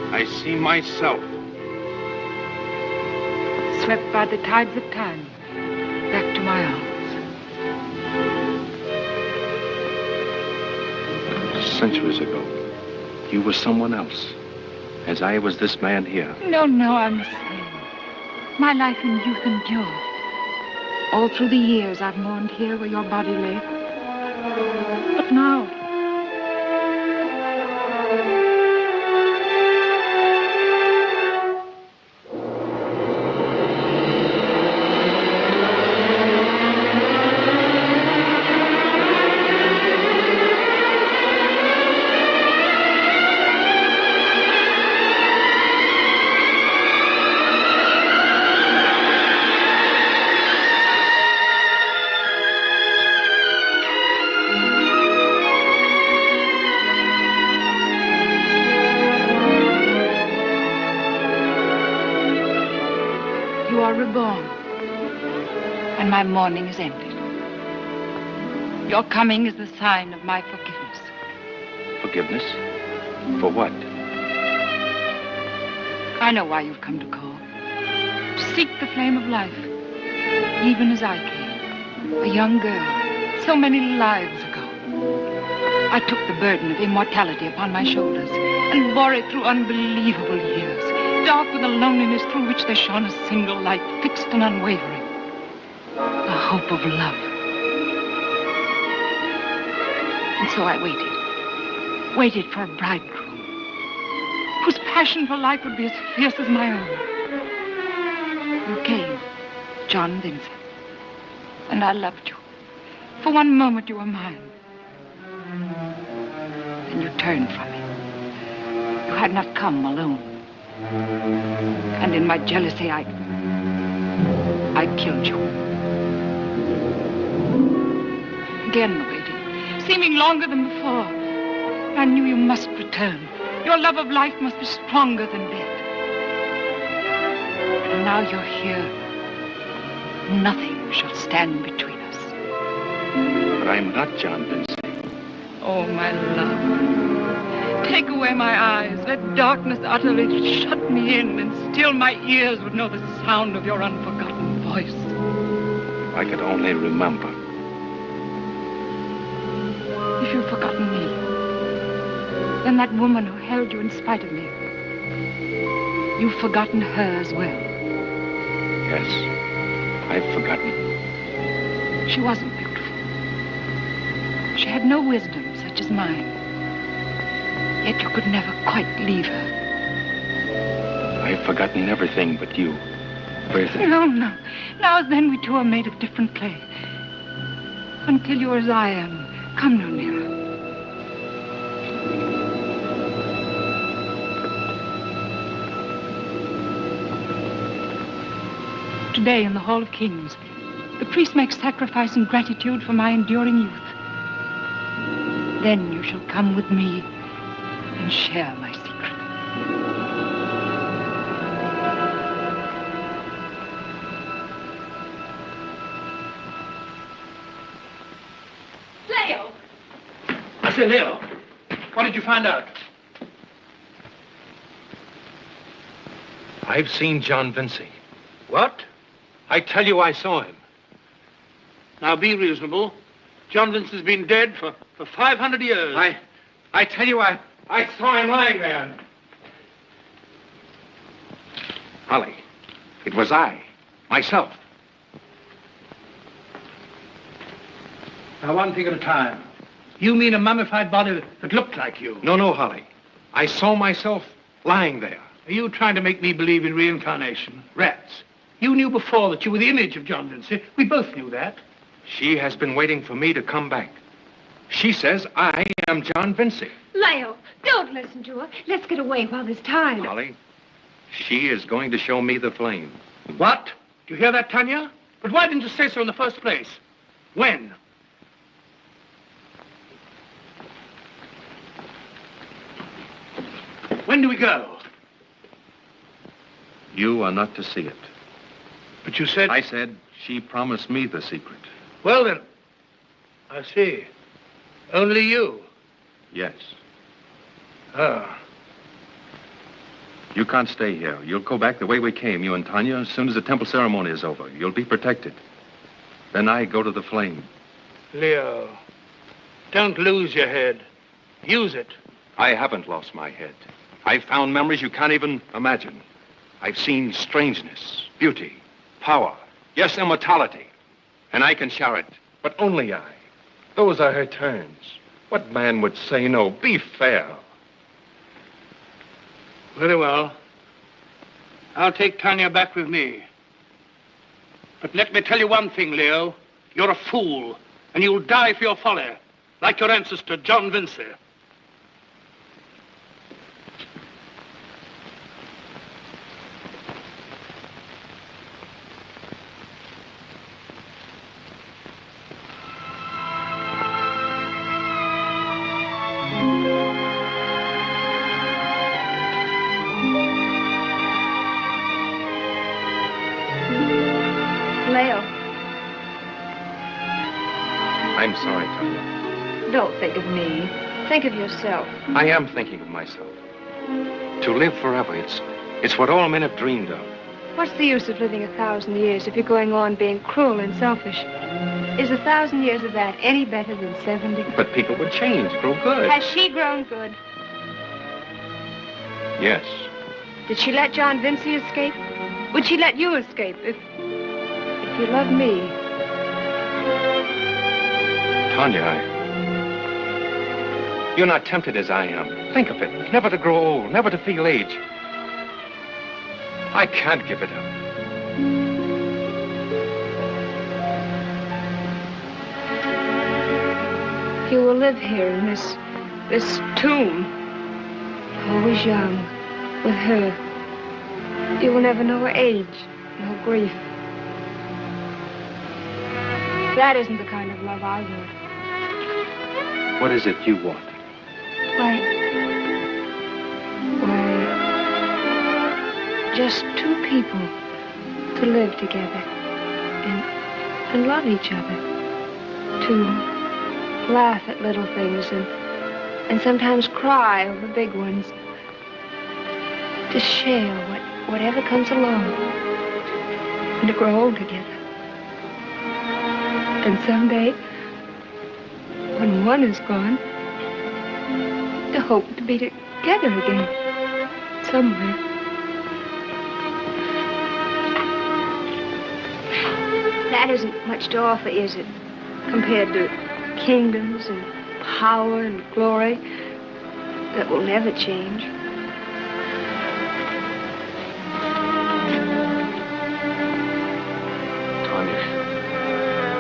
Speaker 3: I see myself.
Speaker 8: Swept by the tides of time, back to my arms.
Speaker 3: Centuries ago, you were someone else, as I was this man here.
Speaker 8: No, I'm the same. My life in youth endured. All through the years I've mourned here where your body lay. But now, reborn, and my mourning is ended. Your coming is the sign of my forgiveness.
Speaker 3: Forgiveness? For what?
Speaker 8: I know why you've come to call. To seek the flame of life, even as I came. A young girl, so many lives ago. I took the burden of immortality upon my shoulders and bore it through unbelievable years. Dark with a loneliness through which there shone a single light, fixed and unwavering. The hope of love. And so I waited for a bridegroom, whose passion for life would be as fierce as my own. You came, John Vincent, and I loved you. For one moment you were mine. Then you turned from me. You had not come alone. And in my jealousy, I killed you. Again waiting, seeming longer than before. I knew you must return. Your love of life must be stronger than death. And now you're here. Nothing shall stand between us.
Speaker 3: But I'm not John Vincent.
Speaker 8: Oh, my love. Take away my eyes. Let darkness utterly shut me in, and still my ears would know the sound of your unforgotten voice.
Speaker 3: If I could only remember.
Speaker 8: If you've forgotten me, then that woman who held you in spite of me, you've forgotten her as well.
Speaker 3: Yes, I've forgotten.
Speaker 8: She wasn't beautiful. She had no wisdom such as mine. Yet you could never quite leave her.
Speaker 3: I've forgotten everything but you. Everything.
Speaker 8: No. Now then we two are made of different clay. Until you're as I am, come no nearer. Today in the Hall of Kings, the priest makes sacrifice in gratitude for my enduring youth. Then you shall come with me and share my secret.
Speaker 2: Leo! I say, Leo, what did you find out?
Speaker 3: I've seen John Vinci.
Speaker 2: What?
Speaker 3: I tell you, I saw him.
Speaker 2: Now be reasonable. John Vincey's been dead for 500 years.
Speaker 3: I tell you, I saw him lying there. Holly, it was I, myself.
Speaker 2: Now, one thing at a time. You mean a mummified body that looked like you?
Speaker 3: No, Holly. I saw myself lying there.
Speaker 2: Are you trying to make me believe in reincarnation? Rats. You knew before that you were the image of John Vincy. We both knew that.
Speaker 3: She has been waiting for me to come back. She says I am John Vincy.
Speaker 10: Leo, don't listen to her. Let's get away while there's time.
Speaker 3: Holly, she is going to show me the flame.
Speaker 2: What? Do you hear that, Tanya? But why didn't you say so in the first place? When? When do we go?
Speaker 3: You are not to see it.
Speaker 2: But you said...
Speaker 3: I said she promised me the secret.
Speaker 2: Well, then, I see. Only you?
Speaker 3: Yes.
Speaker 2: Ah.
Speaker 3: You can't stay here. You'll go back the way we came, you and Tanya, as soon as the temple ceremony is over. You'll be protected. Then I go to the flame.
Speaker 2: Leo, don't lose your head. Use it.
Speaker 3: I haven't lost my head. I've found memories you can't even imagine. I've seen strangeness, beauty, power, yes, immortality. And I can share it, but only I. Those are her terms. What man would say no? Be fair.
Speaker 2: Very well. I'll take Tanya back with me. But let me tell you one thing, Leo. You're a fool, and you'll die for your folly, like your ancestor, John Vincy.
Speaker 3: I'm sorry, Tanya.
Speaker 6: Don't think of me. Think of yourself.
Speaker 3: I am thinking of myself. To live forever, it's what all men have dreamed of.
Speaker 6: What's the use of living 1,000 years if you're going on being cruel and selfish? Is 1,000 years of that any better than 70?
Speaker 3: But people would change, grow good.
Speaker 6: Has she grown good?
Speaker 3: Yes.
Speaker 6: Did she let John Vincy escape? Would she let you escape if you loved me?
Speaker 3: Tanya, you're not tempted as I am. Think of it. Never to grow old, never to feel age. I can't give it up.
Speaker 6: You will live here in this tomb, always young, with her. You will never know her age, no grief. That isn't the kind of love I want.
Speaker 3: What is it you want?
Speaker 6: Why, just two people to live together and love each other. To laugh at little things and sometimes cry over big ones. To share whatever comes along and to grow old together. And someday, when one is gone, to hope to be together again, somewhere. That isn't much to offer, is it? Compared to kingdoms and power and glory that will never change.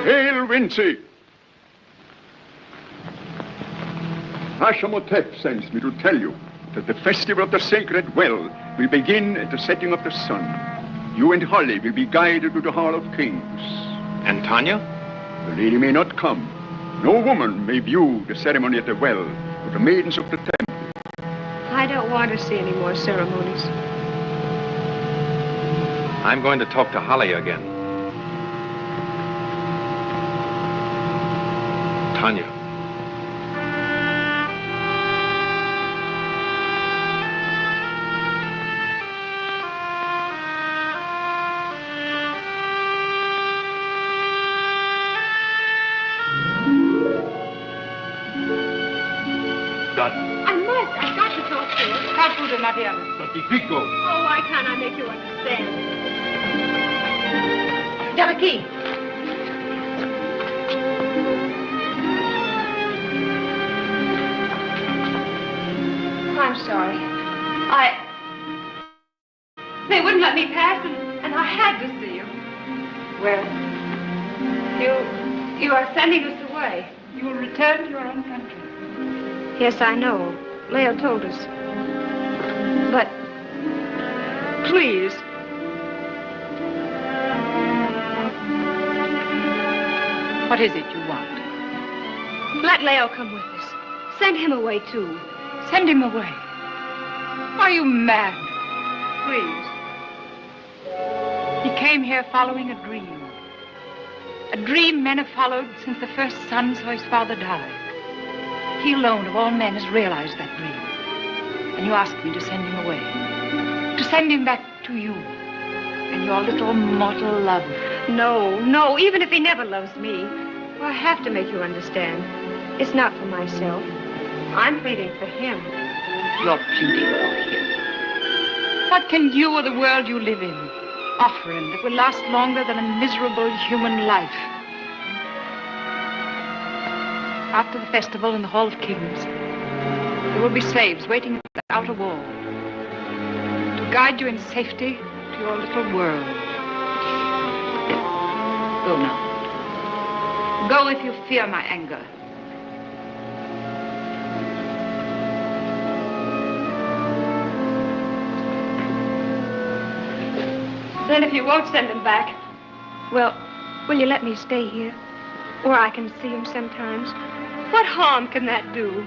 Speaker 7: Hail, Vincy! Hashamotep sends me to tell you that the festival of the sacred well will begin at the setting of the sun. You and Holly will be guided to the Hall of Kings.
Speaker 3: And Tanya?
Speaker 7: The lady may not come. No woman may view the ceremony at the well, but the maidens of the temple.
Speaker 6: I don't want to see any more ceremonies.
Speaker 3: I'm going to talk to Holly again. Tanya.
Speaker 5: done.
Speaker 10: I must. I've got to talk to her.
Speaker 8: Calfuda, Mariano.
Speaker 5: But the pico.
Speaker 10: Oh, why can't I make you understand?
Speaker 8: Jabaki.
Speaker 10: I'm sorry. They wouldn't let me pass, and I had to see you.
Speaker 8: Well,
Speaker 10: You are sending us away.
Speaker 8: you will return to your own country.
Speaker 10: Yes, I know. Leo told us. But, please.
Speaker 8: What is it you want?
Speaker 10: Let Leo come with us. Send him away, too.
Speaker 8: Send him away. Are you mad?
Speaker 10: Please.
Speaker 8: He came here following a dream. A dream men have followed since the first son saw his father die. He alone of all men has realized that dream. And you ask me to send him away. To send him back to you and your little mortal love.
Speaker 10: No, even if he never loves me, I have to make you understand. It's not for myself. I'm pleading for him.
Speaker 8: You're pleading for him. What can you or the world you live in offer him that will last longer than a miserable human life? After the festival in the Hall of Kings, there will be slaves waiting at the outer wall to guide you in safety to your little world. Go now. Go if you fear my anger.
Speaker 10: Then if you won't send him back, well, will you let me stay here? Where I can see him sometimes? What harm can that do?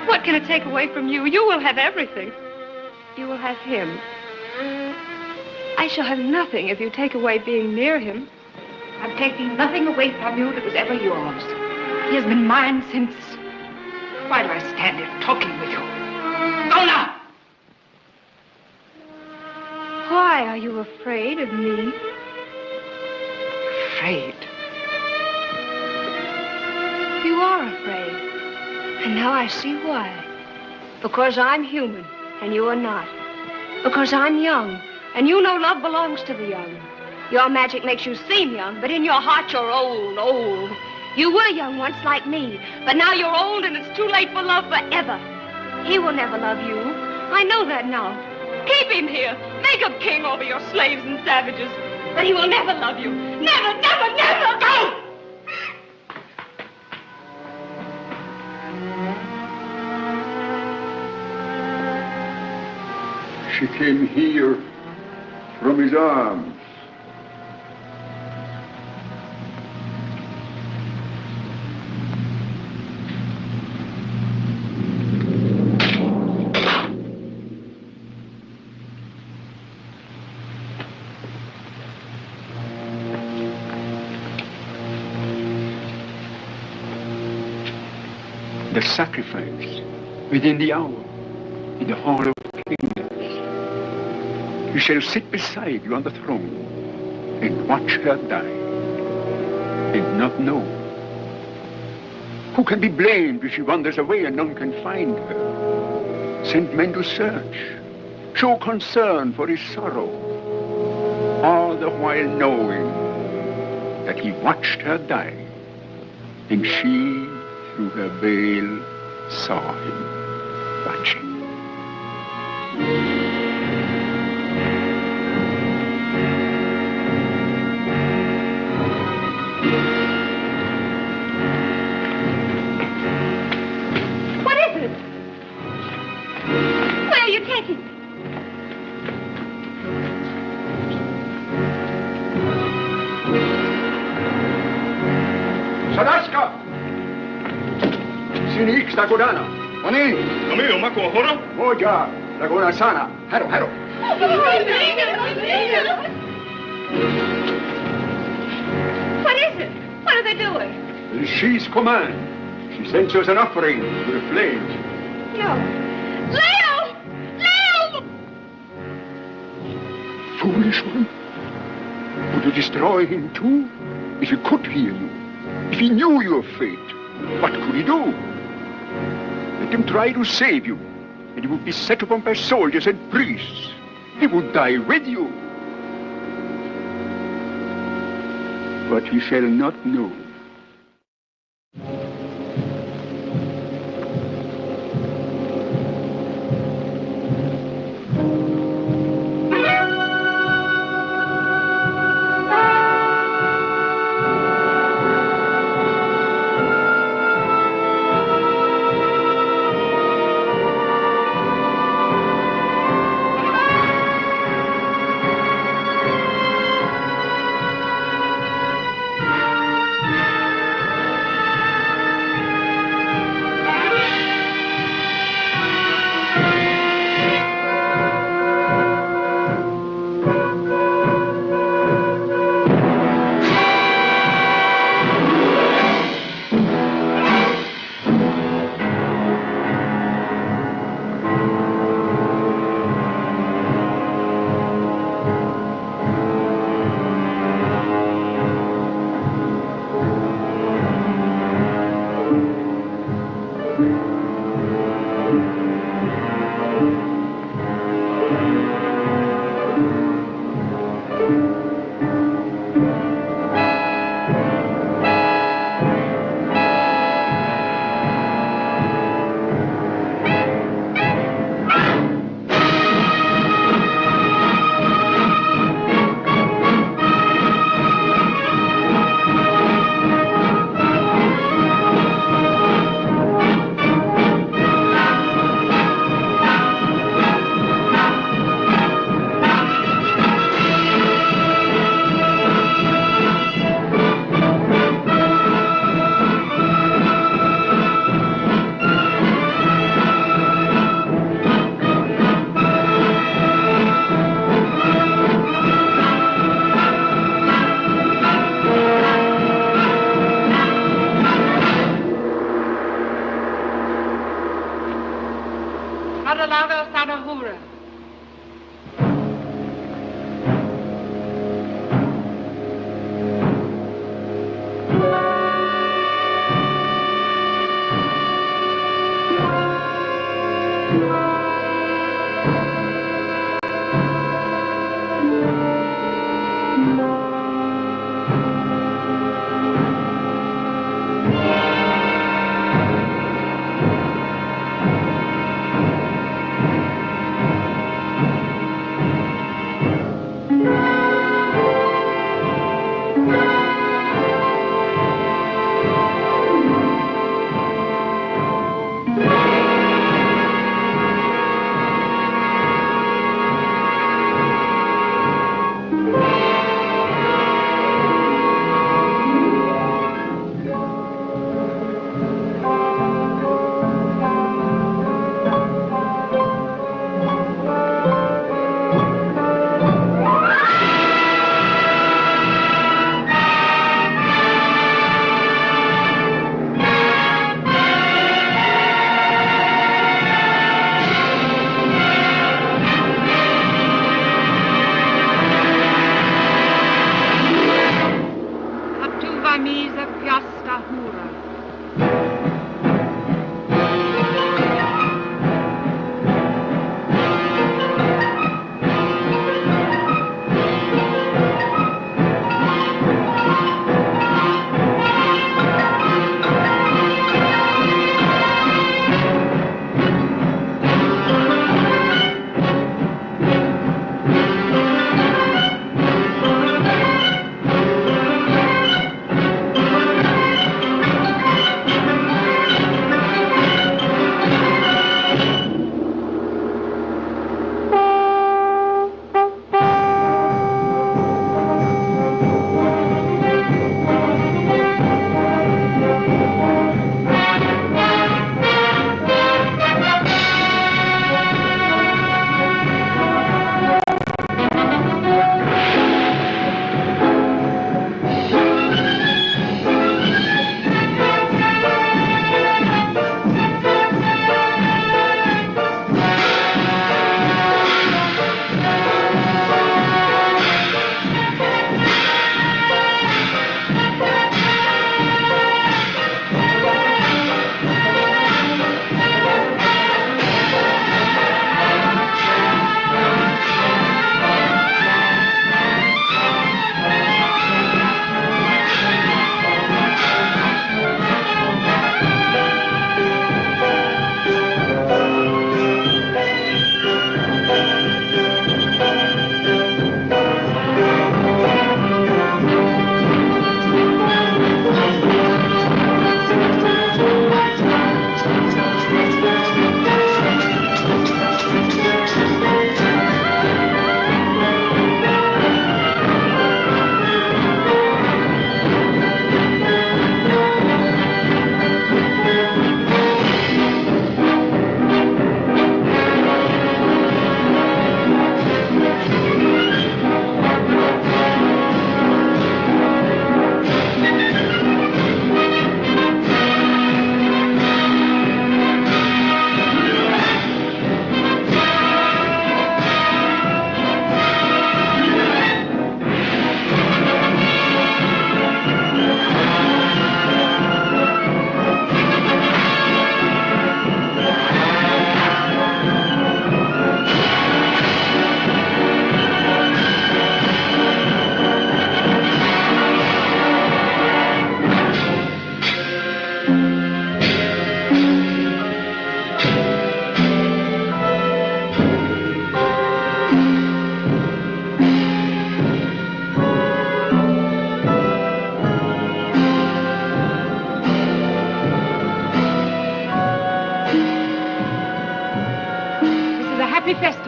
Speaker 10: What can it take away from you? You will have everything. You will have him. I shall have nothing if you take away being near him.
Speaker 8: I'm taking nothing away from you that was ever yours. He has been mine since... Why do I stand here talking with you? Go now!
Speaker 10: Why are you afraid of me?
Speaker 8: Afraid?
Speaker 10: You are afraid. And now I see why. Because I'm human, and you are not. Because I'm young, and you know love belongs to the young. Your magic makes you seem young, but in your heart you're old. You were young once like me, but now you're old and it's too late for love forever. He will never love you. I know that now. Keep him here. Make him king over your slaves and savages. But he will never love you. Never, never, never! Go!
Speaker 7: She came here from his arms. The sacrifice within the hour in the Hall of Kings. You shall sit beside you on the throne and watch her die and not know. Who can be blamed if she wanders away and none can find her? Send men to search, show concern for his sorrow, all the while knowing that he watched her die and she through her veil saw him watching.
Speaker 10: What is it? Where are you taking me?
Speaker 7: Sadaska! Sinik Stakodana. Oni?
Speaker 5: Kami umako horo?
Speaker 7: Moja, Laguna Sana. Haro.
Speaker 10: What is it? What are they doing?
Speaker 7: She's command. She sends us an offering to the flames.
Speaker 10: No. Leo!
Speaker 7: Foolish one. Would you destroy him too? If he could hear you, if he knew your fate, what could he do? Let them try to save you, and you will be set upon by soldiers and priests. He will die with you. But he shall not know.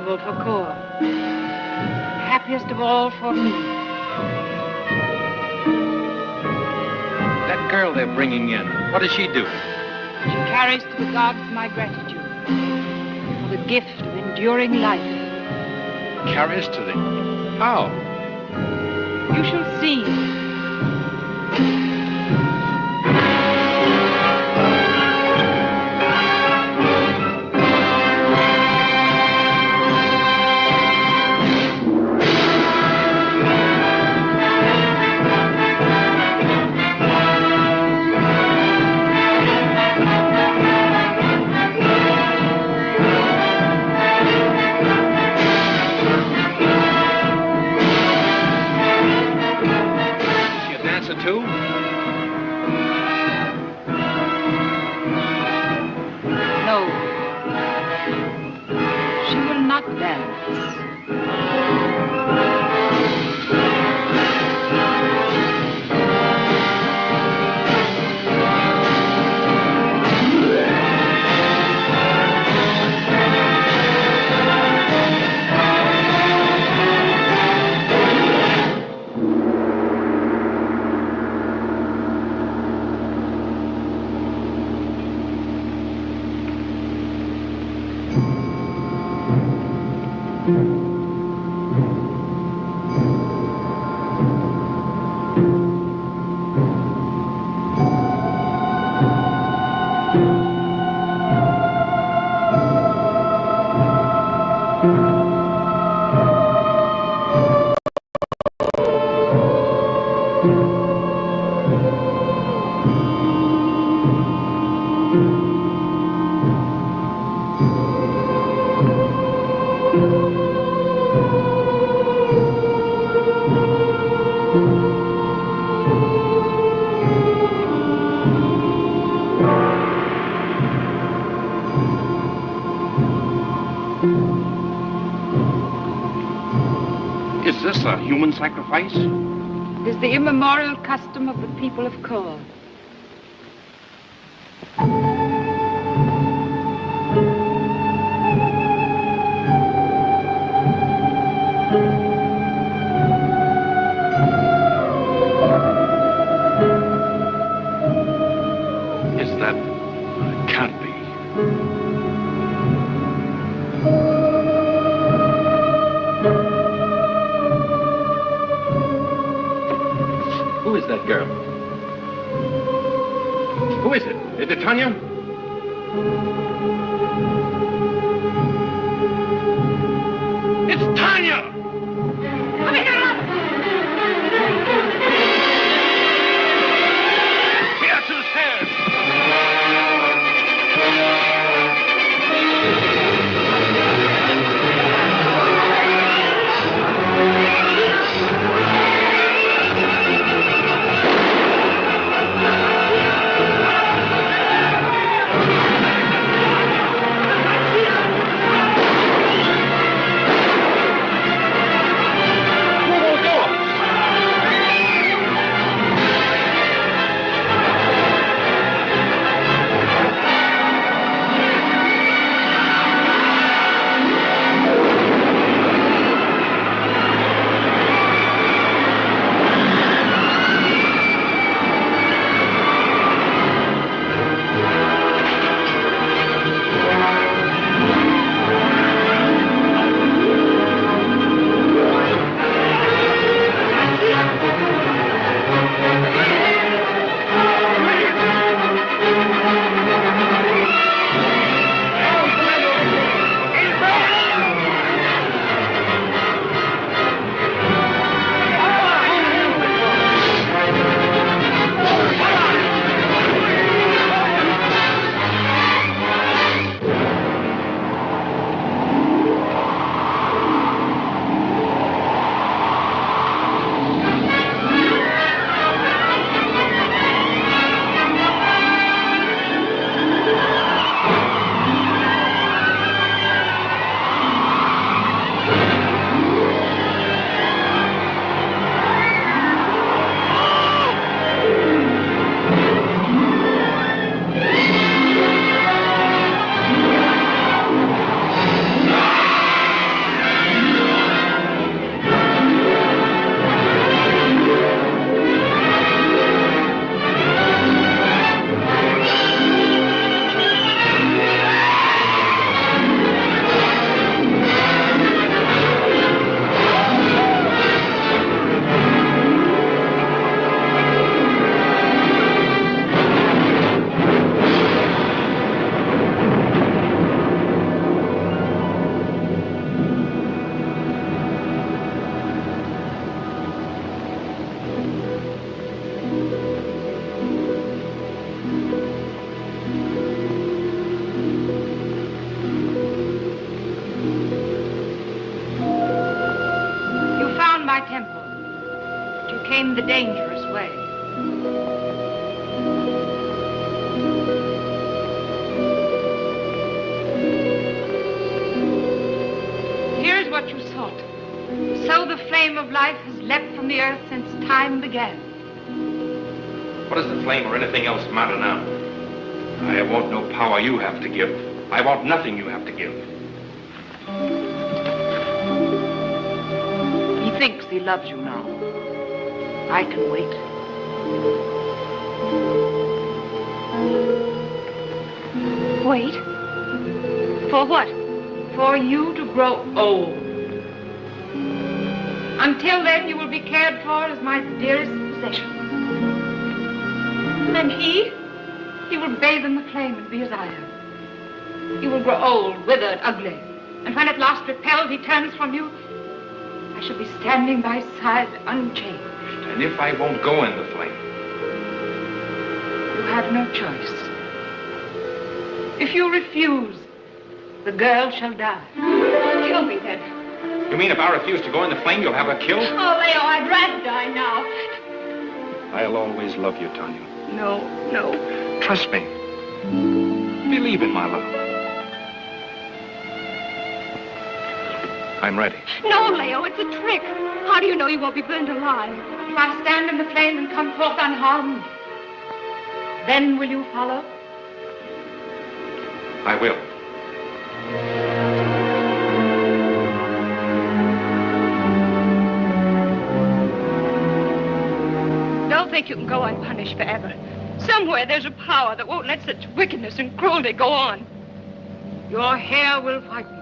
Speaker 8: trouble for Cor. Happiest of all for me.
Speaker 3: That girl they're bringing in, what does she do?
Speaker 8: She carries to the gods my gratitude for the gift of enduring life.
Speaker 3: Carries to the... How?
Speaker 8: You shall see.
Speaker 3: Too?
Speaker 8: No. She will not dance.
Speaker 3: Is this a human sacrifice?
Speaker 8: It is the immemorial custom of the people of Kor.
Speaker 3: Is that... can't be. Who is that girl? Who is it? Is it Tanya? It's Tanya! Beatrice's head!
Speaker 8: came the dangerous way. Here's what you sought. So the flame of life has leapt from the earth since time began.
Speaker 3: What does the flame or anything else matter now? I want no power you have to give. I want nothing you have to give.
Speaker 8: He thinks he loves you now. I can wait.
Speaker 10: Wait? For what?
Speaker 8: For you to grow old. Until then, you will be cared for as my dearest possession. And he will bathe in the flame and be as I am. He will grow old, withered, ugly. And when at last repelled he turns from you, I shall be standing by his side unchanged.
Speaker 3: And if I won't go in the flame?
Speaker 8: You have no choice. If you refuse, the girl shall die.
Speaker 10: Kill me then.
Speaker 3: You mean if I refuse to go in the flame, you'll have her killed?
Speaker 10: Oh, Leo, I'd rather die now.
Speaker 3: I'll always love you, Tanya.
Speaker 10: No.
Speaker 3: Trust me. Believe in my love. I'm ready.
Speaker 10: No, Leo, it's a trick. How do you know you won't be burned alive?
Speaker 8: If I stand in the flame and come forth unharmed, then will you follow?
Speaker 3: I will.
Speaker 10: Don't think you can go unpunished forever. Somewhere there's a power that won't let such wickedness and cruelty go on.
Speaker 8: Your hair will whiten.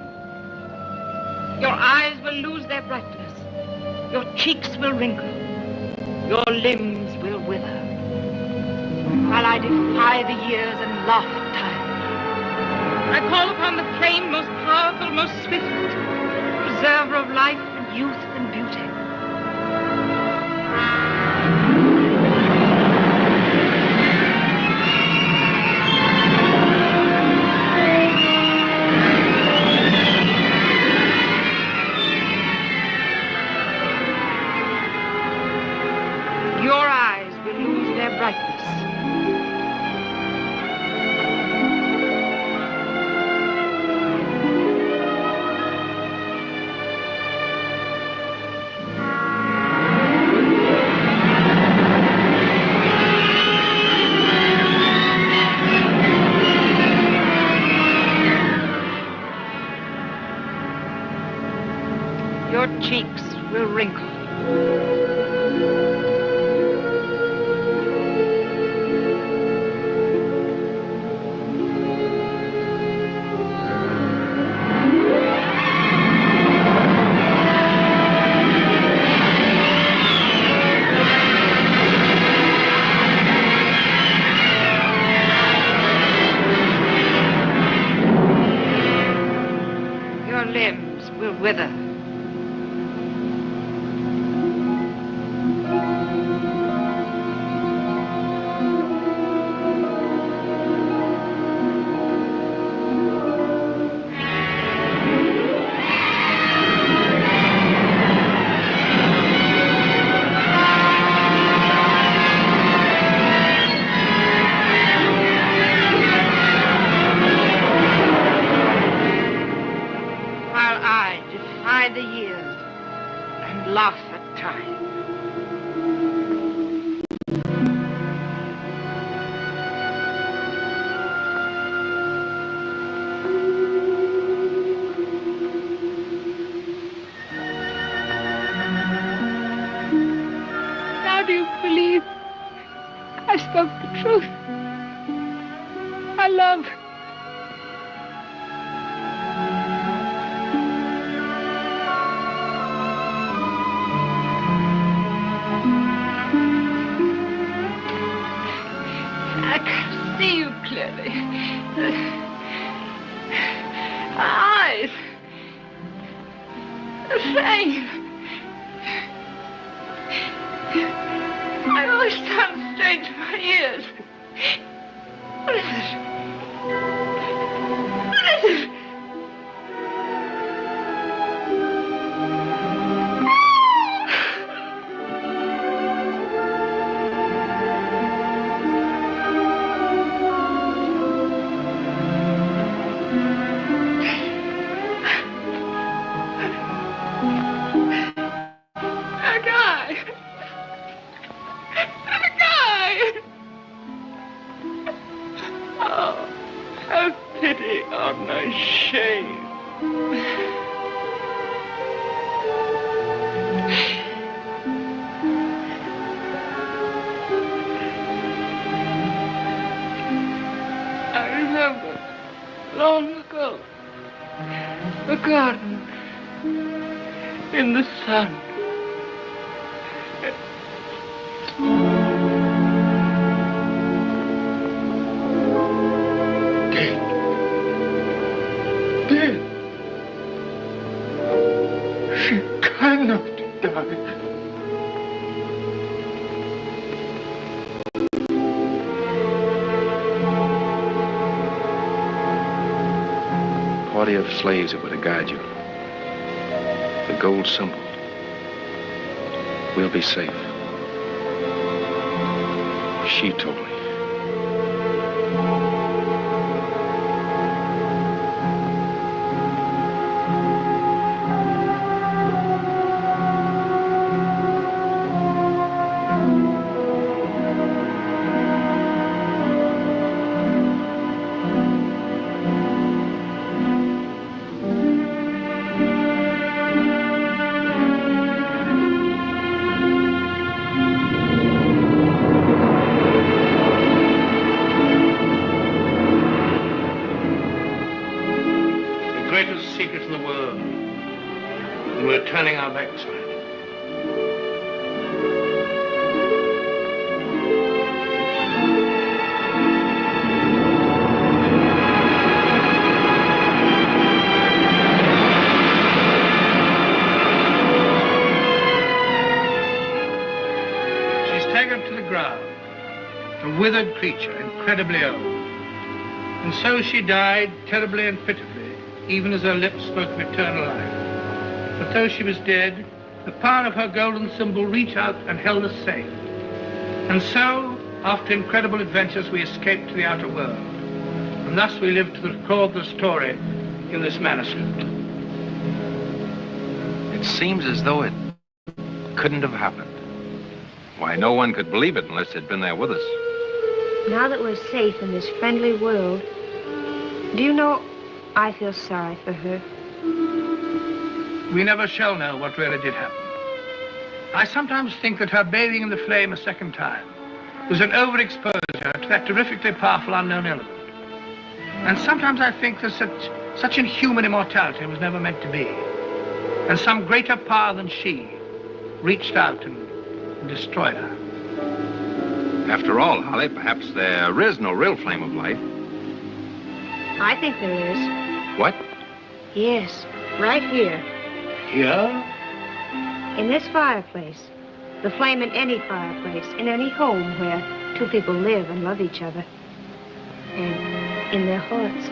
Speaker 8: Your eyes will lose their brightness. Your cheeks will wrinkle. Your limbs will wither. While I defy the years and laugh at time. I call upon the flame most powerful, most swift, preserver of life and youth and beauty. Your eyes will lose their brightness. Your cheeks will wrinkle. Your limbs will wither. While I defy the years and laugh at time. Now do you believe I spoke the truth? I love. I can see you clearly. Eyes. The flame. I always sound strange in my ears. What is it? What is it?
Speaker 11: Have pity on my shame. I remember long ago a garden in the sun. Dead. She cannot die.
Speaker 3: Party of slaves that were to guide you. The gold symbol. We'll be safe. She told me.
Speaker 2: Secret in the world, and we're turning our backs on it. She's staggered to the ground, a withered creature, incredibly old. And so she died terribly and pitifully, even as her lips spoke of eternal life. But though she was dead, the power of her golden symbol reached out and held us safe. And so, after incredible adventures, we escaped to the outer world. And thus we lived to record the story in this manuscript.
Speaker 3: It seems as though it couldn't have happened. Why, no one could believe it unless they'd been there with us.
Speaker 10: Now that we're safe in this friendly world, do you know, I feel sorry for her.
Speaker 2: We never shall know what really did happen. I sometimes think that her bathing in the flame a second time was an overexposure to that terrifically powerful unknown element. And sometimes I think that such inhuman immortality was never meant to be. And some greater power than she reached out and destroyed her.
Speaker 3: After all, Holly, perhaps there is no real flame of life.
Speaker 10: I think there is.
Speaker 3: What?
Speaker 10: Yes, right here.
Speaker 2: Here?
Speaker 10: In this fireplace. The flame in any fireplace, in any home where two people live and love each other. And in their hearts.